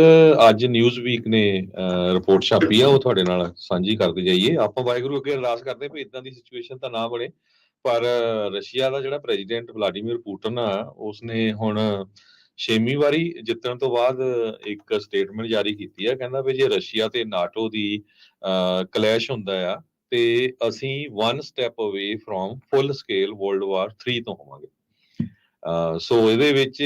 ਅੱਜ ਨਿਊਜ਼ ਵੀਕ ਨੇ ਰਿਪੋਰਟ ਛਾਪੀ ਆ, ਉਹ ਤੁਹਾਡੇ ਨਾਲ ਸਾਂਝੀ ਕਰਦੇ ਜਾਈਏ। ਆਪਾਂ ਵਾਹਿਗੁਰੂ ਅੱਗੇ ਅਰਦਾਸ ਕਰਦੇ ਵੀ ਇਦਾਂ ਦੀ ਸਿਚੁਏਸ਼ਨ ਤਾਂ ਨਾ ਬਣੇ, ਪਰ ਰਸ਼ੀਆ ਦਾ ਜਿਹੜਾ ਪ੍ਰੈਜ਼ੀਡੈਂਟ ਵਲਾਡੀਮੀਰ ਪੁਟਿਨ ਆ, ਉਸਨੇ ਹੁਣ 6ਵੀਂ ਵਾਰੀ ਜਿੱਤਣ ਤੋਂ ਬਾਅਦ ਇੱਕ ਸਟੇਟਮੈਂਟ ਜਾਰੀ ਕੀਤੀ ਆ। ਕਹਿੰਦਾ ਵੀ ਜੇ ਰਸ਼ੀਆ ਤੇ ਨਾਟੋ ਦੀ ਕਲੈਸ਼ ਹੁੰਦਾ ਆ ਤੇ ਅਸੀਂ 1 step away from full scale world war 3 ਤੋਂ ਹੋਵਾਂਗੇ। ਸੋ ਇਹਦੇ ਵਿੱਚ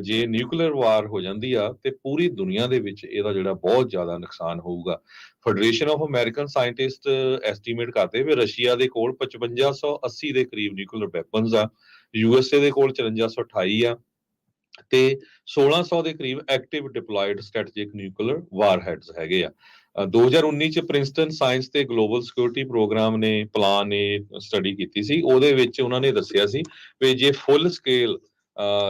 ਜੇ ਨਿਊਕਲੀਅਰ ਵਾਰ ਹੋ ਜਾਂਦੀ ਆ ਤੇ ਪੂਰੀ ਦੁਨੀਆ ਦੇ ਵਿੱਚ ਇਹਦਾ ਜਿਹੜਾ ਬਹੁਤ ਜ਼ਿਆਦਾ ਨੁਕਸਾਨ ਹੋਊਗਾ। Federation of American scientist estimate ਕਰਦੇ ਵੀ ਰਸ਼ੀਆ ਦੇ ਕੋਲ 5580 ਦੇ ਕਰੀਬ ਨਿਊਕਲੀਅਰ ਵੈਪਨਸ ਆ, ਯੂਐਸਏ ਦੇ ਕੋਲ 5428 ਆ ਤੇ 1600 ਦੇ ਕਰੀਬ ਐਕਟਿਵ ਡਿਪਲੋਇਡ ਸਟ੍ਰੈਟੇਜਿਕ ਨਿਊਕਲੀਅਰ ਵਾਰਹੈਡਸ ਹੈਗੇ ਆ। 2019 ਚ ਪ੍ਰਿੰਸਟਨ ਸਾਇੰਸ ਤੇ ਗਲੋਬਲ ਸਿਕਿਉਰਿਟੀ ਪ੍ਰੋਗਰਾਮ ਨੇ ਪਲਾਨ ਇਹ ਸਟੱਡੀ ਕੀਤੀ ਸੀ। ਉਹਦੇ ਵਿੱਚ ਉਹਨਾਂ ਨੇ ਦੱਸਿਆ ਸੀ ਵੀ ਜੇ ਫੁੱਲ ਸਕੇਲ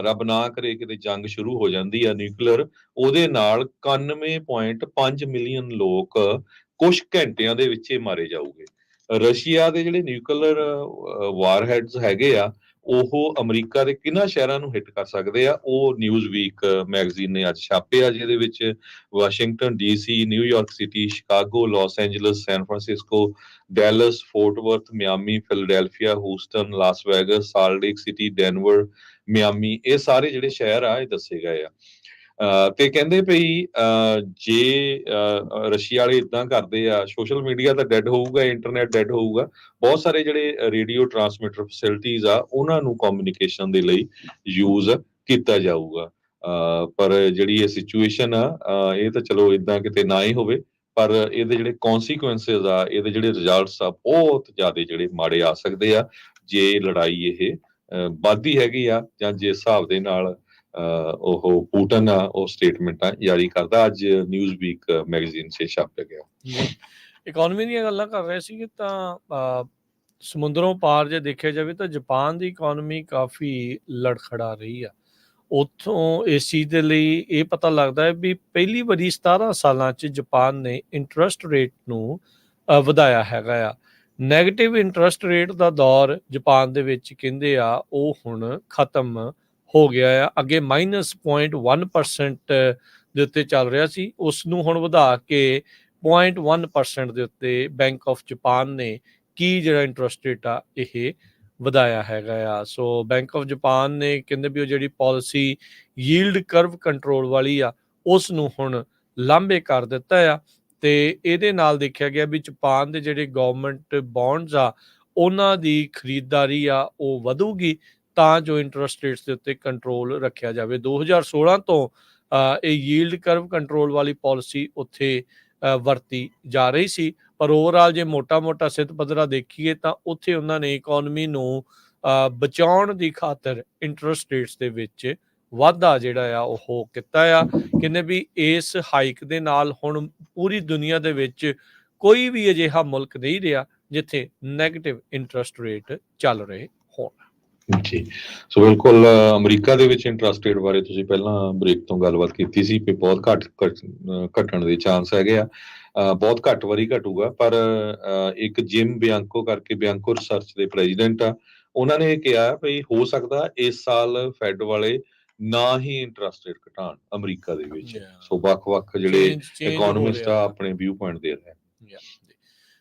ਰੱਬ ਨਾ ਕਰੇ ਕਿਤੇ ਜੰਗ ਸ਼ੁਰੂ ਹੋ ਜਾਂਦੀ ਆ ਨਿਊਕਲੀਅਰ, ਉਹਦੇ ਨਾਲ 91.5 ਮਿਲੀਅਨ ਲੋਕ ਕੁਝ ਘੰਟਿਆਂ ਦੇ ਵਿੱਚ ਹੀ ਮਾਰੇ ਜਾਊਗੇ। ਰਸ਼ੀਆ ਦੇ ਜਿਹੜੇ ਨਿਊਕਲੀਅਰ ਵਾਰਹੈਡਸ ਹੈਗੇ ਆ, ਉਹ ਅਮਰੀਕਾ ਦੇ ਕਿੰਨਾ ਸ਼ਹਿਰਾਂ ਨੂੰ ਹਿੱਟ ਕਰ ਸਕਦੇ ਆ, ਉਹ ਨਿਊਜ਼ ਵੀਕ ਮੈਗਜ਼ੀਨ ਨੇ ਅੱਜ ਛਾਪਿਆ, ਜਿਹਦੇ ਵਿੱਚ Washington DC, New York city, Chicago, Los Angeles, San Francisco, Dallas, Fort Worth, Miami, Philadelphia, Houston, Las Vegas, Salt Lake City, Denver, Miami, ਇਹ ਸਾਰੇ ਜਿਹੜੇ ਸ਼ਹਿਰ ਆ ਇਹ ਦੱਸੇ ਗਏ ਆ। ਤੇ ਕਹਿੰਦੇ ਭਈ ਜੇ ਰਸ਼ੀਆ ਵਾਲੇ ਇਦਾਂ ਕਰਦੇ ਆ, ਸੋਸ਼ਲ ਮੀਡੀਆ ਤਾਂ ਡੈਡ ਹੋਊਗਾ, ਇੰਟਰਨੈਟ ਡੈਡ ਹੋਊਗਾ, ਬਹੁਤ ਸਾਰੇ ਜਿਹੜੇ ਰੇਡੀਓ ਟਰਾਂਸਮਿਟਰ ਫੈਸਿਲਿਟੀਜ਼ ਆ ਉਹਨਾਂ ਨੂੰ ਕਮਿਊਨੀਕੇਸ਼ਨ ਦੇ ਲਈ ਯੂਜ਼ ਕੀਤਾ ਜਾਊਗਾ। ਪਰ ਜਿਹੜੀ ਇਹ ਸਿਚੁਏਸ਼ਨ ਆ ਇਹ ਤਾਂ ਚਲੋ ਇਦਾਂ ਕਿਤੇ ਨਾ ਹੀ ਹੋਵੇ, ਪਰ ਇਹਦੇ ਜਿਹੜੇ ਕੌਨਸੀਕੁਐਂਸਸ ਆ, ਇਹਦੇ ਜਿਹੜੇ ਰਿਜ਼ਲਟਸ ਆ ਬਹੁਤ ਜ਼ਿਆਦਾ ਜਿਹੜੇ ਮਾੜੇ ਆ ਸਕਦੇ ਆ ਜੇ ਲੜਾਈ ਇਹ ਵੱਧਦੀ ਹੈਗੀ ਆ, ਜਾਂ ਜਿਸ ਹਿਸਾਬ ਦੇ ਨਾਲ ਉਹ ਪੁਟਿਨ ਆ ਉਹ ਸਟੇਟਮੈਂਟਾਂ ਜਾਰੀ ਕਰਦਾ। ਅੱਜ ਨਿਊਜ਼ ਵੀਕ ਮੈਗਜ਼ੀਨ 'ਚ ਛਾਪਿਆ ਗਿਆ। ਇਕਨੋਮੀ ਦੀਆਂ ਗੱਲਾਂ ਕਰ ਰਹੇ ਸੀ ਤਾਂ ਸਮੁੰਦਰੋਂ ਪਾਰ ਜੇ ਦੇਖਿਆ ਜਾਵੇ ਤਾਂ ਜਾਪਾਨ ਦੀ ਇਕਨੋਮੀ ਕਾਫੀ ਲੜਖੜਾ ਰਹੀ ਆ। ਉੱਥੋਂ ਇਸ ਚੀਜ਼ ਦੇ ਲਈ ਇਹ ਪਤਾ ਲੱਗਦਾ ਹੈ ਵੀ ਪਹਿਲੀ ਵਾਰੀ 17 ਸਾਲਾਂ 'ਚ ਜਾਪਾਨ ਨੇ ਇੰਟਰਸਟ ਰੇਟ ਨੂੰ ਵਧਾਇਆ ਹੈਗਾ ਆ। ਨੈਗੇਟਿਵ ਇੰਟਰਸਟ ਰੇਟ ਦਾ ਦੌਰ ਜਾਪਾਨ ਦੇ ਵਿੱਚ ਕਹਿੰਦੇ ਆ ਉਹ ਹੁਣ ਖਤਮ ਹੋ ਗਿਆ ਆ। ਅੱਗੇ -0.1% ਦੇ ਉੱਤੇ ਚੱਲ ਰਿਹਾ ਸੀ, ਉਸ ਨੂੰ ਹੁਣ ਵਧਾ ਕੇ 0.1% ਦੇ ਉੱਤੇ ਬੈਂਕ ਆਫ ਜਾਪਾਨ ਨੇ ਕੀ ਜਿਹੜਾ ਇੰਟਰਸਟ ਰੇਟ ਆ ਇਹ ਵਧਾਇਆ ਹੈਗਾ ਆ। ਸੋ ਬੈਂਕ ਆਫ ਜਾਪਾਨ ਨੇ ਕਹਿੰਦੇ ਵੀ ਉਹ ਜਿਹੜੀ ਪਾਲਿਸੀ ਯੀਲਡ ਕਰਵ ਕੰਟਰੋਲ ਵਾਲੀ ਆ ਉਸ ਨੂੰ ਹੁਣ ਲਾਂਭੇ ਕਰ ਦਿੱਤਾ ਆ ਤੇ ਇਹਦੇ ਨਾਲ ਦੇਖਿਆ ਗਿਆ ਵੀ ਜਾਪਾਨ ਦੇ ਜਿਹੜੇ ਗਵਰਨਮੈਂਟ ਬੌਂਡਸ ਆ ਉਹਨਾਂ ਦੀ ਖਰੀਦਦਾਰੀ ਆ ਉਹ ਵਧੂਗੀ ਤਾਂ ਜੋ ਇੰਟਰਸਟ ਰੇਟਸ ਦੇ ਉੱਤੇ ਕੰਟਰੋਲ ਰੱਖਿਆ ਜਾਵੇ। 2016 ਤੋਂ ਇਹ ਯੀਲਡ ਕਰਵ ਕੰਟਰੋਲ ਵਾਲੀ ਪਾਲਿਸੀ ਉੱਥੇ ਵਰਤੀ ਜਾ ਰਹੀ ਸੀ, ਪਰ ਓਵਰਆਲ ਜੇ ਮੋਟਾ ਸਿੱਧ ਪੱਧਰਾ ਦੇਖੀਏ ਤਾਂ ਉੱਥੇ ਉਹਨਾਂ ਨੇ ਇਕਨੋਮੀ ਨੂੰ ਬਚਾਉਣ ਦੀ ਖਾਤਰ ਇੰਟਰਸਟ ਰੇਟਸ ਦੇ ਵਿੱਚ ਵਾਧਾ ਜਿਹੜਾ ਆ ਉਹ ਕੀਤਾ ਆ। ਕਹਿੰਦੇ ਵੀ ਇਸ ਹਾਈਕ ਦੇ ਨਾਲ ਹੁਣ ਪੂਰੀ ਦੁਨੀਆ ਦੇ ਵਿੱਚ ਕੋਈ ਵੀ ਅਜਿਹਾ ਮੁਲਕ ਨਹੀਂ ਰਿਹਾ ਜਿੱਥੇ ਨੈਗੇਟਿਵ ਇੰਟਰਸਟ ਰੇਟ ਚੱਲ ਰਹੇ ਹੋਣ। ਜੀ, ਸੋ ਬਿਲਕੁਲ ਅਮਰੀਕਾ ਦੇ ਵਿੱਚ ਇੰਟਰਸਟ ਰੇਟ ਬਾਰੇ ਤੁਸੀਂ ਪਹਿਲਾਂ ਬ੍ਰੇਕ ਤੋਂ ਗੱਲਬਾਤ ਕੀਤੀ ਸੀ ਕਿ ਬਹੁਤ ਘਟਣ ਦੇ ਚਾਂਸ ਹੈਗੇ ਆ। ਬਹੁਤ ਘੱਟ ਵਾਰੀ ਘਟੂਗਾ, ਪਰ ਇੱਕ ਜਿਮ ਬਿਆੰਕੋ ਕਰਕੇ, ਬਿਆੰਕੋ ਰਿਸਰਚ ਦੇ ਪ੍ਰੈਜ਼ੀਡੈਂਟ ਆ, ਉਹਨਾਂ ਨੇ ਕਿਹਾ ਵੀ ਹੋ ਸਕਦਾ ਇਸ ਸਾਲ ਫੈਡ ਵਾਲੇ ਨਾ ਹੀ ਇੰਟਰਸਟ ਰੇਟ ਘਟਾਉਣ ਅਮਰੀਕਾ ਦੇ ਵਿੱਚ। ਸੋ ਵੱਖ-ਵੱਖ ਜਿਹੜੇ ਇਕਨੋਮਿਸਟ ਆ ਆਪਣੇ ਵਿਊ ਪੁਆਇੰਟ ਦੇ ਰਹੇ। ਜੀ।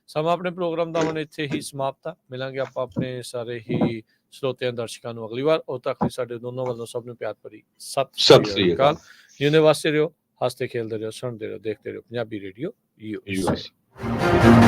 ਸਮਾਂ ਆਪਣੇ ਪ੍ਰੋਗਰਾਮ ਦਾ ਹੁਣ ਇੱਥੇ ਹੀ ਸਮਾਪਤ ਆ। ਮਿਲਾਂਗੇ ਆਪਾਂ ਆਪਣੇ ਸਾਰੇ ਹੀ ਸਰੋਤਿਆਂ ਦਰਸ਼ਕਾਂ ਨੂੰ ਅਗਲੀ ਵਾਰ। ਉਦੋਂ ਤੱਕ ਲਈ ਸਾਡੇ ਦੋਨੋਂ ਵੱਲੋਂ ਸਭ ਨੂੰ ਪਿਆਰ ਭਰੀ ਸਤਿ ਸਤਿ ਸ੍ਰੀ ਸ੍ਰੀ ਅਕਾਲ। ਅਕਾਲ। ਜਿਉਂਦੇ ਵਾਸਤੇ ਰਹੋ, ਹੱਸਦੇ ਖੇਲਦੇ ਰਹੋ, ਸੁਣਦੇ ਰਹੋ, ਦੇਖਦੇ ਰਹੋ ਪੰਜਾਬੀ ਰੇਡੀਓ ਯੂਐਸ। USA।